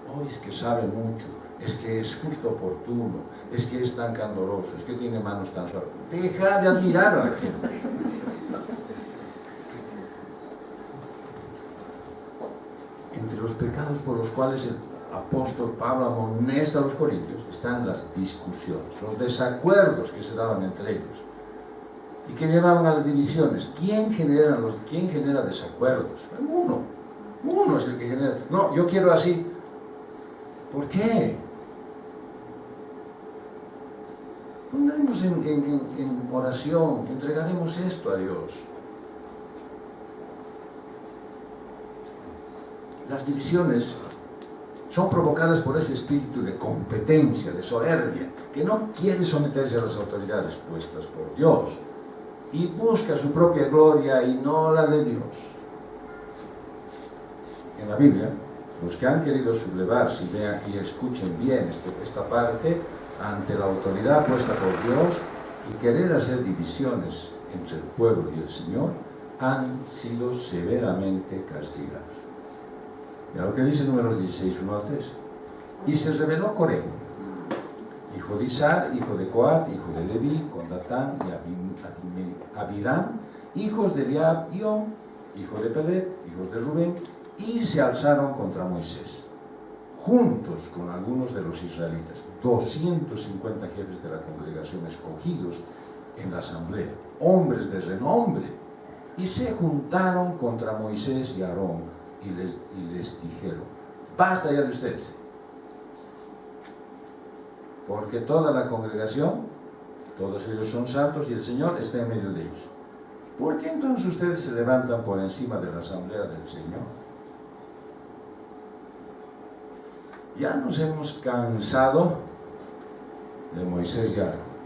Oh, es que sabe mucho, es que es justo oportuno, es que es tan candoroso, es que tiene manos tan suaves. Deja de admirar a la gente. Entre los pecados por los cuales el apóstol Pablo amonesta a los corintios están las discusiones, los desacuerdos que se daban entre ellos y que llevaban a las divisiones. ¿Quién genera desacuerdos? Uno es el que genera. No, yo quiero así. ¿Por qué? Pondremos en oración, entregaremos esto a Dios. Las divisiones son provocadas por ese espíritu de competencia, de soberbia, que no quiere someterse a las autoridades puestas por Dios y busca su propia gloria y no la de Dios. En la Biblia, los que han querido sublevarse y vean y escuchen bien esta parte, ante la autoridad puesta por Dios y querer hacer divisiones entre el pueblo y el Señor, han sido severamente castigados. Mira lo que dice Números 16, 1 al 3. Y se rebeló Coré, hijo de Izar, hijo de Coat, hijo de Leví, con Datán y Abiram, hijos de Eliab y On, hijo de Pelet, hijos de Rubén, y se alzaron contra Moisés, juntos con algunos de los israelitas, 250 jefes de la congregación escogidos en la asamblea, hombres de renombre, y se juntaron contra Moisés y Aarón, y les dijeron: basta ya de ustedes, porque toda la congregación, todos ellos son santos y el Señor está en medio de ellos. ¿Por qué entonces ustedes se levantan por encima de la asamblea del Señor? Ya nos hemos cansado de Moisés y Aarón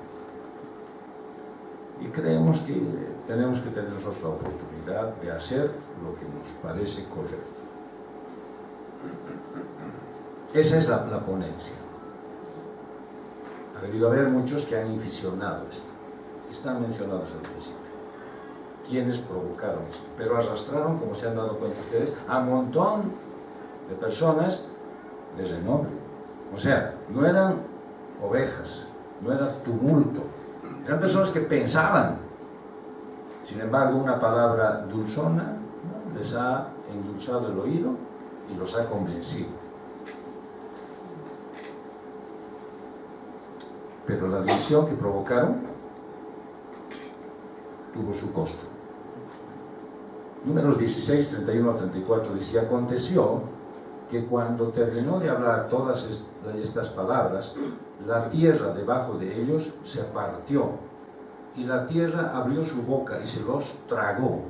y creemos que tenemos que tener nosotros la oportunidad de hacer lo que nos parece correcto. Esa es la ponencia. Ha debido haber muchos que han inficionado esto. Están mencionados al principio. Quienes provocaron esto, pero arrastraron, como se han dado cuenta ustedes, a un montón de personas de renombre. O sea, no eran ovejas, no era tumulto, eran personas que pensaban. Sin embargo, una palabra dulzona, ¿no?, les ha endulzado el oído y los ha convencido. Pero la división que provocaron tuvo su costo. Números 16, 31 a 34 dice: y aconteció que cuando terminó de hablar todas estas palabras, la tierra debajo de ellos se partió, y la tierra abrió su boca y se los tragó,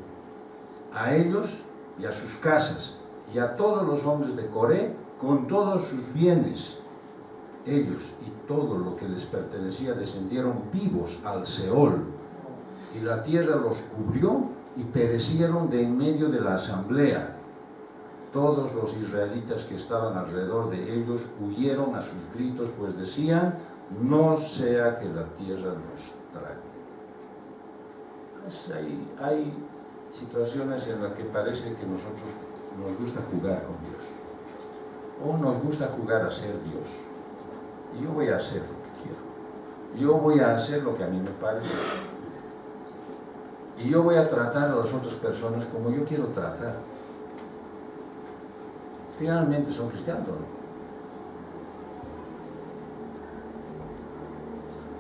a ellos y a sus casas, y a todos los hombres de Coré, con todos sus bienes. Ellos y todo lo que les pertenecía descendieron vivos al Seol, y la tierra los cubrió y perecieron de en medio de la asamblea. Todos los israelitas que estaban alrededor de ellos huyeron a sus gritos, pues decían: no sea que la tierra nos trague. Pues hay situaciones en las que parece que nosotros nos gusta jugar con Dios, o nos gusta jugar a ser Dios. Y yo voy a hacer lo que quiero, yo voy a hacer lo que a mí me parece, y yo voy a tratar a las otras personas como yo quiero tratar. Finalmente son cristianos, ¿no?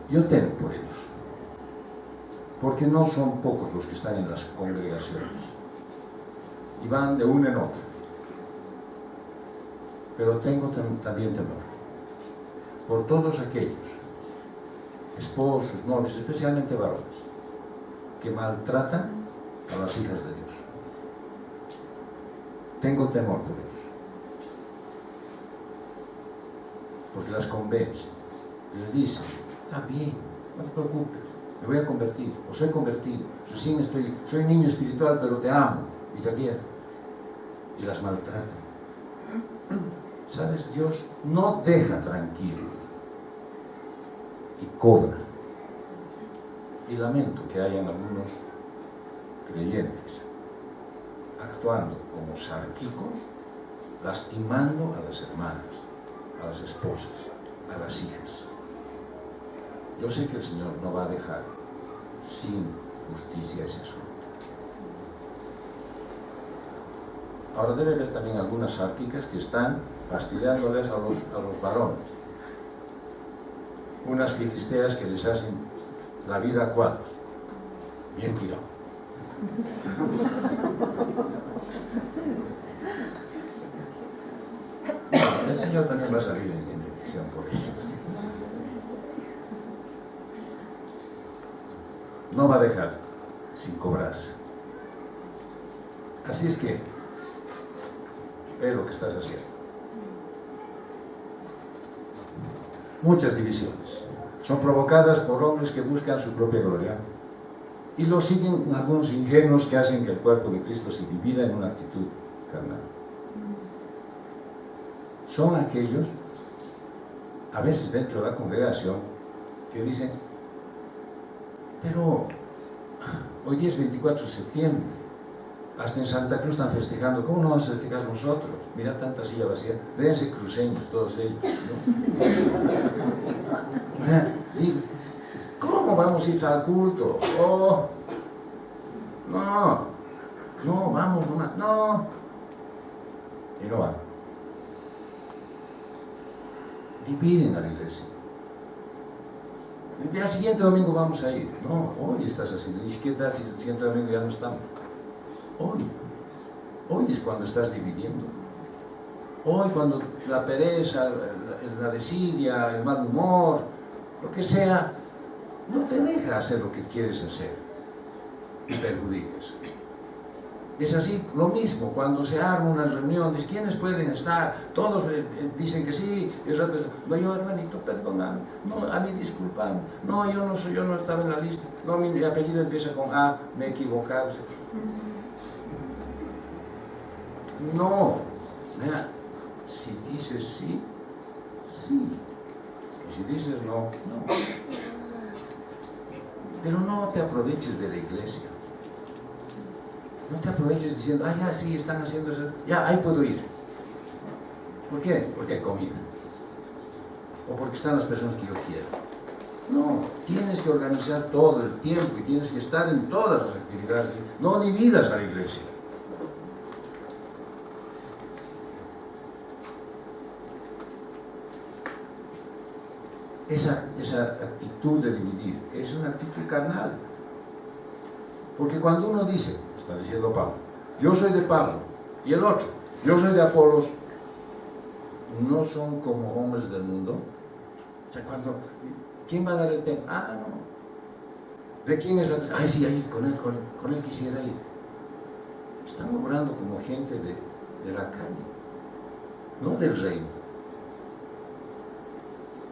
Yo temo por ellos. porque no son pocos los que están en las congregaciones y van de una en otra. Pero tengo también temor por todos aquellos esposos, novios, especialmente varones, que maltratan a las hijas de Dios. Tengo temor por ellos, porque las convence, les dice: está bien, no te preocupes, me voy a convertir, o soy convertido, recién soy niño espiritual, pero te amo y te quiero, y las maltratan. ¿Sabes? Dios no deja tranquilo y cobra. Y lamento que hayan algunos creyentes actuando como sarquicos, lastimando a las hermanas, a las esposas, a las hijas. Yo sé que el Señor no va a dejar sin justicia ese asunto. Ahora debe haber también algunas sárquicas que están fastidiándoles a los varones. Unas filisteas que les hacen la vida a cuadros. Bien tirado. El Señor también va a salir en bendición por eso. No va a dejar sin cobrarse. Así es que ve lo que estás haciendo. Muchas divisiones son provocadas por hombres que buscan su propia gloria y lo siguen algunos ingenuos que hacen que el cuerpo de Cristo se divida en una actitud carnal. Son aquellos, a veces dentro de la congregación, que dicen: pero hoy día es 24 de septiembre, hasta en Santa Cruz están festejando, ¿cómo no vamos a festejar nosotros? Mira tanta silla vacía, déjense cruceños todos ellos, ¿no? Digo, ¿cómo vamos a ir al culto? Oh, no, vamos, no. Y no van. Dividen a la iglesia. El siguiente domingo vamos a ir. No, hoy estás haciendo. ¿Y qué tal si el siguiente domingo ya no estamos? Hoy es cuando estás dividiendo. Hoy cuando la pereza, la desidia, el mal humor, lo que sea, no te deja hacer lo que quieres hacer y perjudicas. Es así lo mismo cuando se arma una reunión, dice: ¿quiénes pueden estar? Todos dicen que sí, y no, yo hermanito, perdóname, no, a mí disculpame, no, yo no estaba en la lista, no, mi apellido empieza con A, me he equivocado. No, mira, si dices sí, sí, y si dices no, no. Pero no te aproveches de la iglesia. No te aproveches diciendo: ya sí, están haciendo eso, ya, ahí puedo ir. ¿Por qué? Porque hay comida. O porque están las personas que yo quiero. No, tienes que organizar todo el tiempo y tienes que estar en todas las actividades. No dividas a la iglesia. Esa actitud de dividir es una actitud carnal. Porque cuando uno dice, está diciendo Pablo, yo soy de Pablo, y el otro, yo soy de Apolos, no son como hombres del mundo. O sea, ¿quién va a dar el tema? No. ¿De quién es la? Ay, sí, ahí, con él quisiera ir. Están obrando como gente de la calle, no del reino.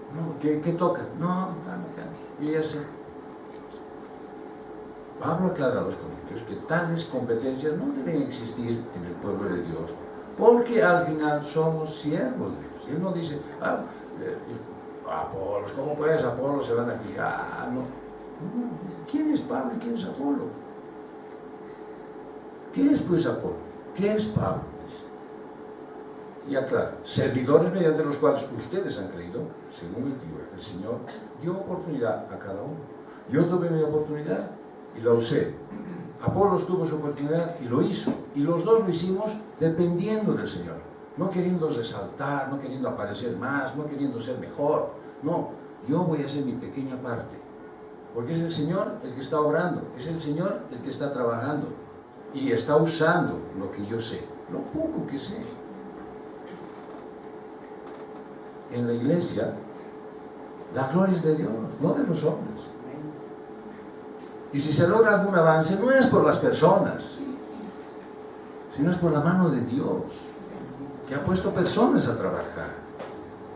No, ¿qué toca? No, yo ya sé. Pablo aclara a los corintios que tales competencias no deben existir en el pueblo de Dios, porque al final somos siervos de Dios. Y él no dice: Apolos, ¿cómo puedes? Apolos se van a fijar. No. ¿Quién es Pablo y quién es Apolo? ¿Qué es pues Apolo? ¿Qué es Pablo? Y aclara: servidores mediante los cuales ustedes han creído, según el libro. El Señor dio oportunidad a cada uno. Yo tuve mi oportunidad y la usé. Apolos tuvo su oportunidad y lo hizo. Y los dos lo hicimos dependiendo del Señor. No queriendo resaltar, no queriendo aparecer más, no queriendo ser mejor. No, yo voy a hacer mi pequeña parte. Porque es el Señor el que está obrando, es el Señor el que está trabajando y está usando lo que yo sé, lo poco que sé. En la iglesia, la gloria es de Dios, no de los hombres. Y si se logra algún avance, no es por las personas, sino es por la mano de Dios, que ha puesto personas a trabajar.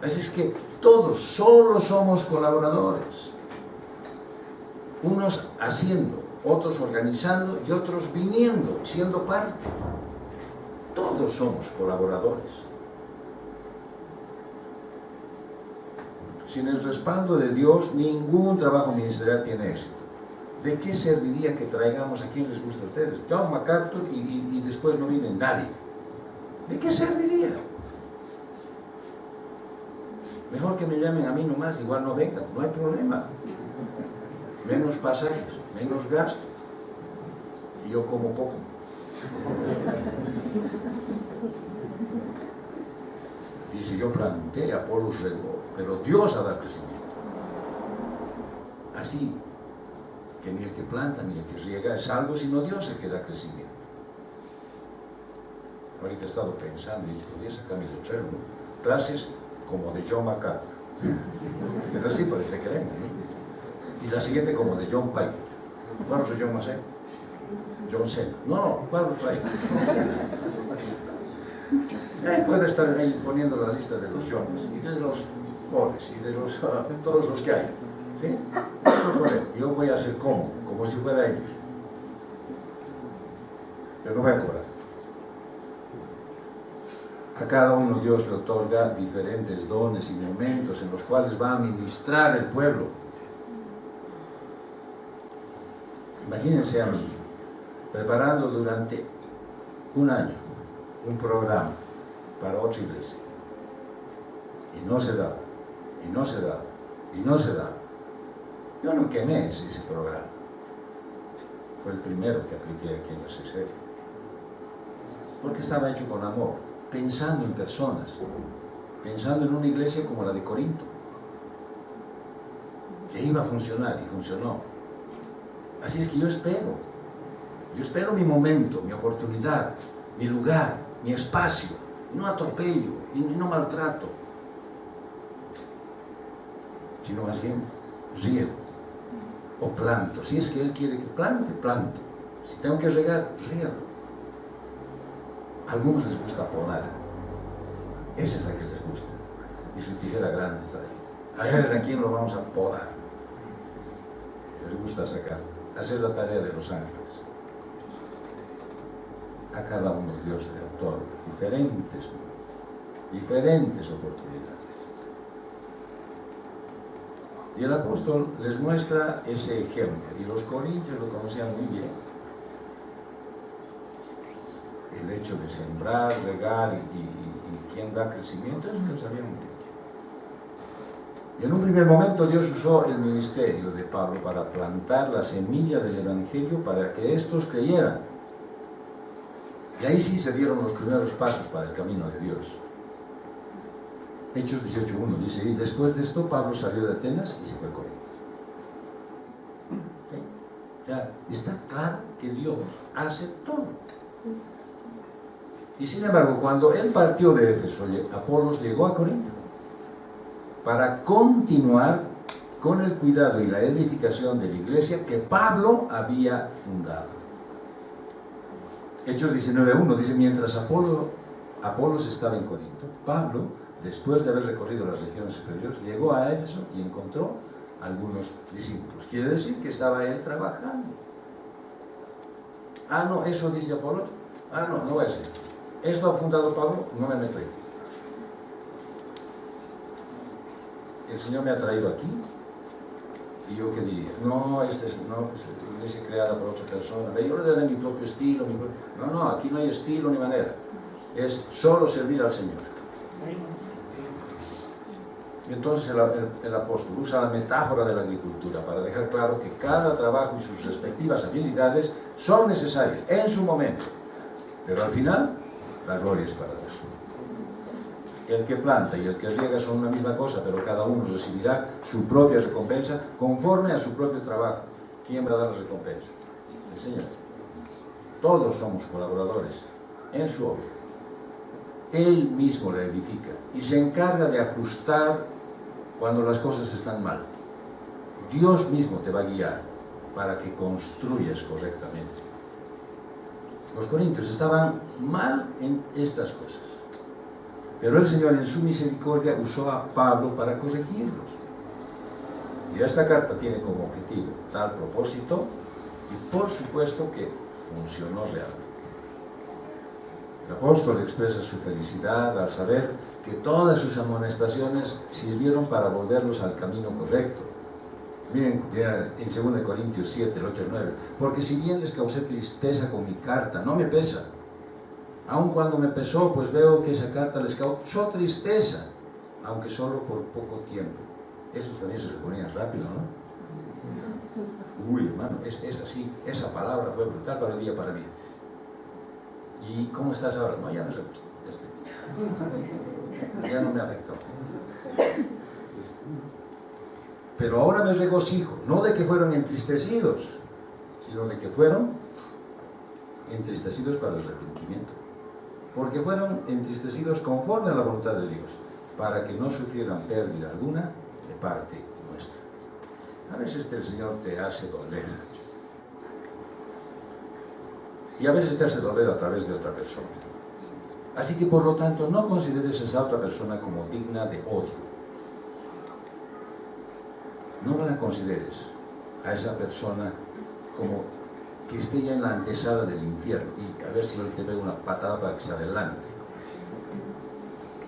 Así es que todos solo somos colaboradores. Unos haciendo, otros organizando y otros viniendo, siendo parte. Todos somos colaboradores. Sin el respaldo de Dios, ningún trabajo ministerial tiene éxito. ¿De qué serviría que traigamos a quien les gusta a ustedes? John MacArthur y después no viene nadie. ¿De qué serviría? Mejor que me llamen a mí nomás, igual no vengan, no hay problema. Menos pasajes, menos gasto. Y yo como poco. Y si yo planté, Apolos regó, pero Dios ha dado crecimiento. Así que ni el que planta ni el que riega es algo, sino Dios el que da crecimiento. Ahorita he estado pensando y podría sacar mi letrero, ¿no? Clases como de John MacArthur. Entonces sí parece que venga, ¿no? Y la siguiente como de John Piper. ¿Cuál es John Massey? John Cena. No, ¿cuál es ahí? Puede estar ahí poniendo la lista de los Jones y de los pobres y de los, todos los que hay. ¿Sí? Yo voy a hacer como si fuera ellos. Pero no voy a cobrar. A cada uno Dios le otorga diferentes dones y momentos en los cuales va a ministrar el pueblo. Imagínense a mí, preparando durante un año un programa para otra iglesia. Y no se daba, y no se daba, y no se daba. Yo no quemé ese programa. Fue el primero que apliqué aquí en la CC. Porque estaba hecho con amor, pensando en personas, pensando en una iglesia como la de Corinto, que iba a funcionar y funcionó. Así es que yo espero mi momento, mi oportunidad, mi lugar, mi espacio, no atropello y no maltrato, sino más bien riego o planto. Si es que Él quiere que plante, planto. Si tengo que regar, riego. A algunos les gusta podar. Esa es la que les gusta. Y su tijera grande está ahí. A ver, ¿a quién lo vamos a podar? Les gusta sacar, hacer la tarea de los ángeles. A cada uno Dios le otorga diferentes oportunidades. Y el apóstol les muestra ese ejemplo, y los corintios lo conocían muy bien. El hecho de sembrar, regar y quién da crecimiento, eso lo sabían muy bien. Y en un primer momento Dios usó el ministerio de Pablo para plantar la semilla del Evangelio para que estos creyeran. Y ahí sí se dieron los primeros pasos para el camino de Dios. Hechos 18:1 dice, y después de esto Pablo salió de Atenas y se fue a Corinto. ¿Sí? O sea, está claro que Dios hace todo. Y sin embargo, cuando él partió de Éfeso, Apolos llegó a Corinto para continuar con el cuidado y la edificación de la iglesia que Pablo había fundado. Hechos 19:1 dice, mientras Apolos estaba en Corinto, Pablo, después de haber recorrido las regiones superiores, llegó a Éfeso y encontró algunos discípulos. Quiere decir que estaba él trabajando. Ah, no, eso dice Apolos. Ah, no, no va a ser. Esto ha fundado Pablo, no me meto ahí. El Señor me ha traído aquí. ¿Y yo qué diría? No, esta es una iglesia creada por otra persona. Yo le daré mi propio estilo. No, aquí no hay estilo ni manera. Es solo servir al Señor. Y entonces el apóstol usa la metáfora de la agricultura para dejar claro que cada trabajo y sus respectivas habilidades son necesarias en su momento. Pero al final, la gloria es para Dios. el que planta y el que riega son una misma cosa, pero cada uno recibirá su propia recompensa conforme a su propio trabajo. ¿Quién va a dar la recompensa? El Señor. Todos somos colaboradores en su obra. Él mismo la edifica y se encarga de ajustar cuando las cosas están mal. Dios mismo te va a guiar para que construyas correctamente. Los corintios estaban mal en estas cosas, pero el Señor en su misericordia usó a Pablo para corregirlos. Y esta carta tiene como objetivo tal propósito y por supuesto que funcionó realmente. El apóstol expresa su felicidad al saber que todas sus amonestaciones sirvieron para volverlos al camino correcto. Miren en 2 Corintios 7, el 8 y el 9, porque si bien les causé tristeza con mi carta, no me pesa. Aun cuando me pesó, pues veo que esa carta les causó tristeza, aunque solo por poco tiempo. Eso también se le ponía rápido, ¿no? Uy, hermano, es así, esa palabra fue brutal para el día para mí. ¿Y cómo estás ahora? No, ya me repuesto, ya no me afectó. Pero ahora me regocijo, no de que fueron entristecidos, sino de que fueron entristecidos para el arrepentimiento. Porque fueron entristecidos conforme a la voluntad de Dios, para que no sufrieran pérdida alguna de parte nuestra. A veces el Señor te hace doler. Y a veces te hace doler a través de otra persona. Así que por lo tanto no consideres a esa otra persona como digna de odio. No la consideres a esa persona como que esté ya en la antesala del infierno y a ver si no te pega una patada para que se adelante.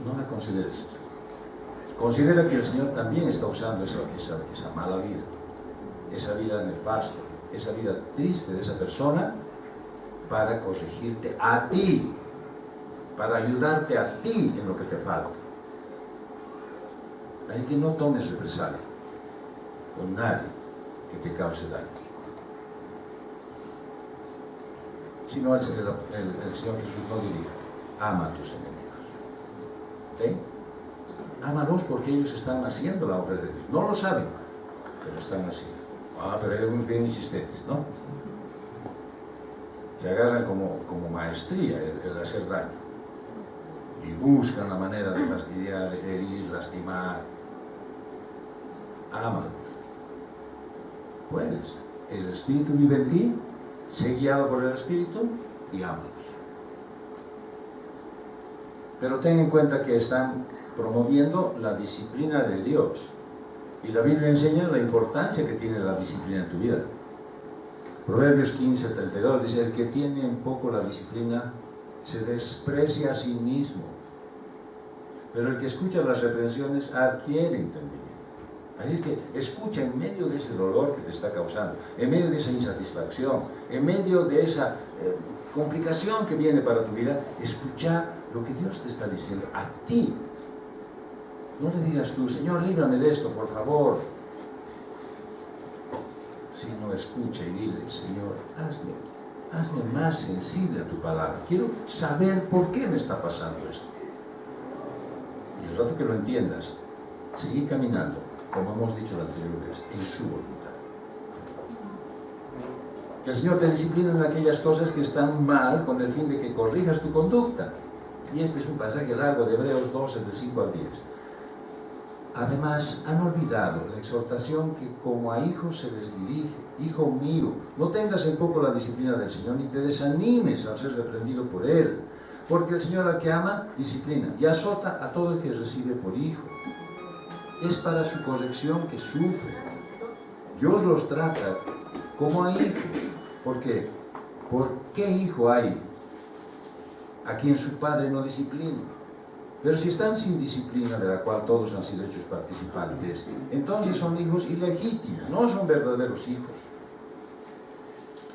No la consideres eso. Considera que el Señor también está usando esa mala vida, esa vida nefasta, esa vida triste de esa persona para corregirte a ti, para ayudarte a ti en lo que te falta. Así que no tomes represalia con nadie que te cause daño. Si no, el Señor Jesús no diría, ama a tus enemigos. ¿Sí? Ámalos porque ellos están haciendo la obra de Dios. No lo saben, pero están haciendo. Pero hay algunos bien insistentes, ¿no? Se agarran como maestría el hacer daño. Y buscan la manera de fastidiar, herir, lastimar. Ámalos. Puedes. El Espíritu vive en ti, sé guiado por el Espíritu y ámalos. Pero ten en cuenta que están promoviendo la disciplina de Dios. Y la Biblia enseña la importancia que tiene la disciplina en tu vida. Proverbios 15, 32 dice, el que tiene en poco la disciplina se desprecia a sí mismo. Pero el que escucha las reprensiones adquiere entendimiento. Así es que escucha en medio de ese dolor que te está causando, en medio de esa insatisfacción, en medio de esa complicación que viene para tu vida, escucha lo que Dios te está diciendo a ti. No le digas tú, Señor, líbrame de esto, por favor. Sino escucha y dile, Señor, hazme más sensible a tu palabra. Quiero saber por qué me está pasando esto. Y el rato que lo entiendas, seguir caminando, como hemos dicho la anterior vez, en su voluntad. El Señor te disciplina en aquellas cosas que están mal con el fin de que corrijas tu conducta. Y este es un pasaje largo de Hebreos 12, del 5 al 10. Además, han olvidado la exhortación que como a hijos se les dirige. Hijo mío, no tengas en poco la disciplina del Señor, ni te desanimes al ser reprendido por Él. Porque el Señor al que ama, disciplina, y azota a todo el que recibe por hijo. Es para su corrección que sufre. Dios los trata como a hijos. ¿Por qué? ¿Por qué hijo hay a quien su padre no disciplina? Pero si están sin disciplina, de la cual todos han sido hechos participantes, entonces son hijos ilegítimos, no son verdaderos hijos.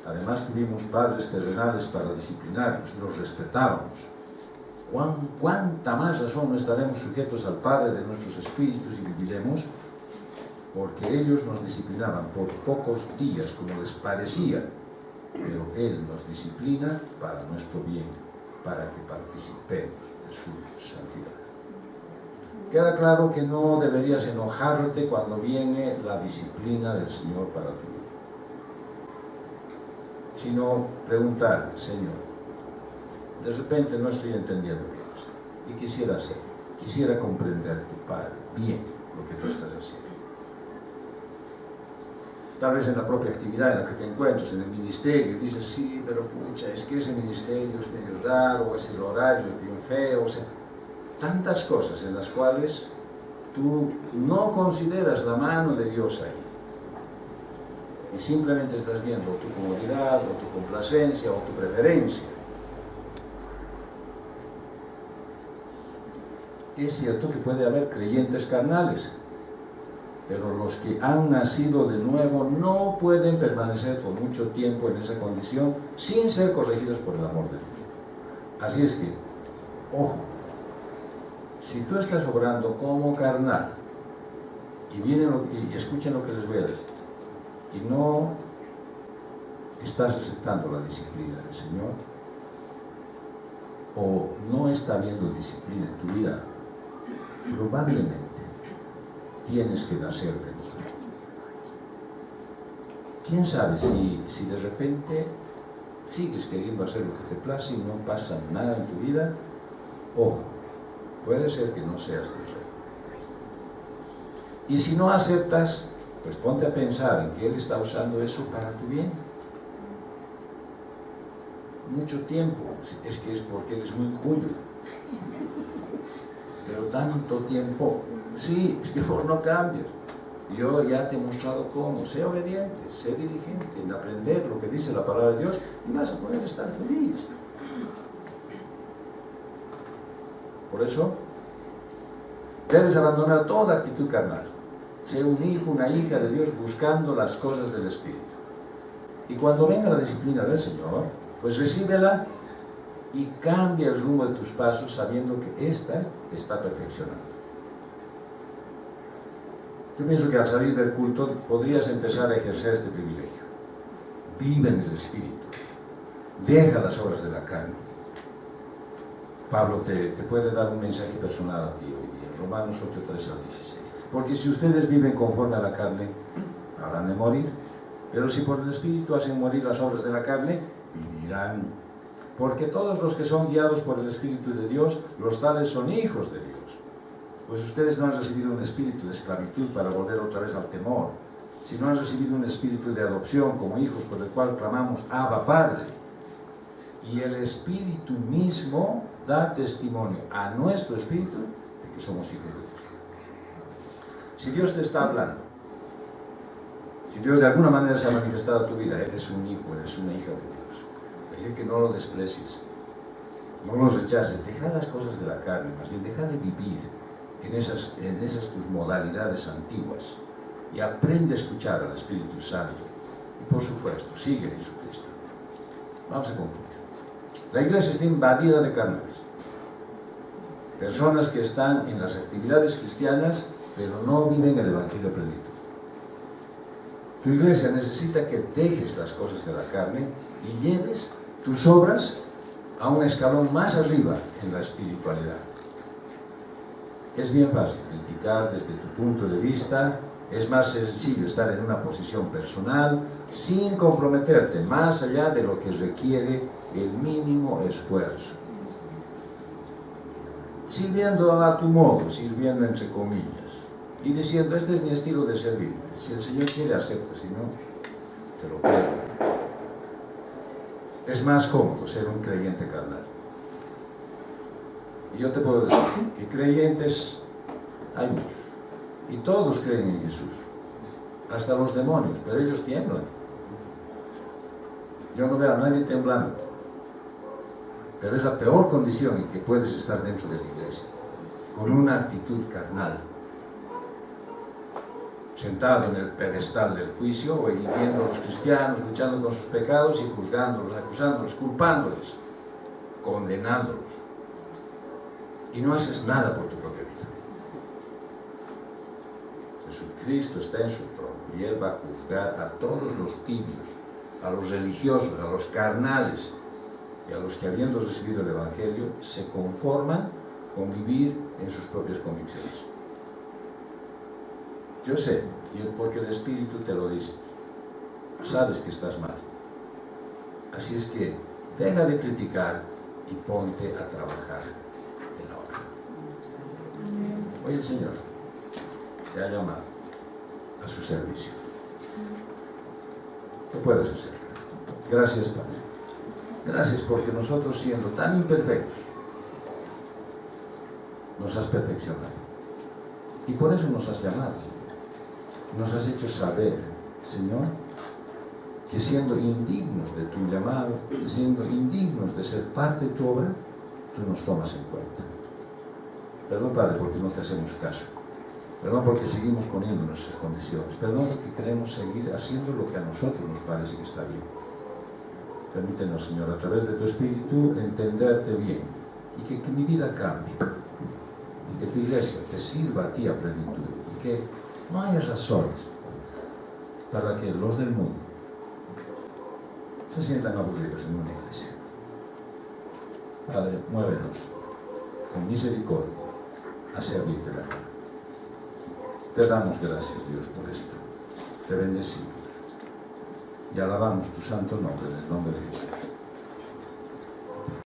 Además tuvimos padres terrenales para disciplinarnos, los respetábamos. ¿Cuánta más razón no estaremos sujetos al Padre de nuestros espíritus y viviremos? Porque ellos nos disciplinaban por pocos días, como les parecía, pero Él nos disciplina para nuestro bien, para que participemos de su santidad. queda claro que no deberías enojarte cuando viene la disciplina del Señor para tu vida, sino preguntar: Señor, de repente no estoy entendiendo bien esto, y quisiera comprenderte, Padre, bien lo que tú estás haciendo. Tal vez en la propia actividad en la que te encuentras, en el ministerio, dices: sí, pero pucha, es que ese ministerio es medio raro, es el horario es bien feo, o sea, tantas cosas en las cuales tú no consideras la mano de Dios ahí, y simplemente estás viendo tu comodidad, o tu complacencia, o tu preferencia. Es cierto que puede haber creyentes carnales, pero los que han nacido de nuevo no pueden permanecer por mucho tiempo en esa condición sin ser corregidos por el amor de Dios. Así es que, ojo, si tú estás obrando como carnal, y escuchen lo que les voy a decir, y no estás aceptando la disciplina del Señor, o no está habiendo disciplina en tu vida, probablemente tienes que nacer de nuevo. ¿Quién sabe si de repente sigues queriendo hacer lo que te place y no pasa nada en tu vida? Ojo, puede ser que no seas de Rey. Y si no aceptas, pues ponte a pensar en que Él está usando eso para tu bien. Mucho tiempo, es que es porque Él es muy cuyo. Pero tanto tiempo, sí, es que vos no cambias. Yo ya te he mostrado cómo. Sé obediente, sé diligente en aprender lo que dice la palabra de Dios y vas a poder estar feliz. Por eso, debes abandonar toda actitud carnal. Sé un hijo, una hija de Dios buscando las cosas del Espíritu. Y cuando venga la disciplina del Señor, pues recíbela y cambia el rumbo de tus pasos sabiendo que esta te está perfeccionando. Yo pienso que al salir del culto podrías empezar a ejercer este privilegio. Vive en el Espíritu. Deja las obras de la carne. Pablo te puede dar un mensaje personal a ti hoy día, Romanos 8, 3 al 16. Porque si ustedes viven conforme a la carne, habrán de morir. Pero si por el Espíritu hacen morir las obras de la carne, vivirán. Porque todos los que son guiados por el Espíritu de Dios, los tales son hijos de Dios. Pues ustedes no han recibido un espíritu de esclavitud para volver otra vez al temor, sino han recibido un espíritu de adopción como hijos, por el cual clamamos: Abba, Padre. Y el Espíritu mismo da testimonio a nuestro espíritu de que somos hijos de Dios. Si Dios te está hablando, si Dios de alguna manera se ha manifestado a tu vida, eres un hijo, eres una hija de Dios. Es decir, que no lo desprecies, no lo rechaces, deja las cosas de la carne, más bien deja de vivir en esas tus modalidades antiguas y aprende a escuchar al Espíritu Santo. Y por supuesto, sigue a Jesucristo. Vamos a concluir. La iglesia está invadida de carnales, personas que están en las actividades cristianas pero no viven el Evangelio plenitud. Tu iglesia necesita que dejes las cosas de la carne y lleves tus obras a un escalón más arriba en la espiritualidad. Es bien fácil criticar desde tu punto de vista, es más sencillo estar en una posición personal sin comprometerte más allá de lo que requiere el mínimo esfuerzo. Sirviendo a tu modo, sirviendo entre comillas, y diciendo: este es mi estilo de servir. Si el Señor quiere, acepta, si no, se lo pierda. Es más cómodo ser un creyente carnal. Y yo te puedo decir que creyentes hay muchos, y todos creen en Jesús, hasta los demonios, pero ellos tiemblan. Yo no veo a nadie temblando, pero es la peor condición en que puedes estar dentro de la iglesia, con una actitud carnal, sentado en el pedestal del juicio y viendo a los cristianos luchando con sus pecados y juzgándolos, acusándolos, culpándoles, condenándolos, y no haces nada por tu propia vida. Jesucristo está en su trono y Él va a juzgar a todos los tibios, a los religiosos, a los carnales y a los que, habiendo recibido el Evangelio, se conforman convivir en sus propias convicciones. Yo sé, porque el Espíritu te lo dice, sabes que estás mal. Así es que deja de criticar y ponte a trabajar en la obra. Hoy el Señor te ha llamado a su servicio. ¿Qué puedes hacer? Gracias, Padre. Gracias porque nosotros, siendo tan imperfectos, nos has perfeccionado. Y por eso nos has llamado. Nos has hecho saber, Señor, que siendo indignos de tu llamado, siendo indignos de ser parte de tu obra, tú nos tomas en cuenta. Perdón, Padre, porque no te hacemos caso. Perdón porque seguimos poniendo nuestras condiciones. Perdón porque queremos seguir haciendo lo que a nosotros nos parece que está bien. Permítenos, Señor, a través de tu Espíritu, entenderte bien y que mi vida cambie. Y que tu iglesia te sirva a ti a plenitud. Y que no haya razones para que los del mundo se sientan aburridos en una iglesia. Padre, muévenos con misericordia a servirte la cara. Te damos gracias, Dios, por esto. Te bendecimos y alabamos tu santo nombre en el nombre de Jesús.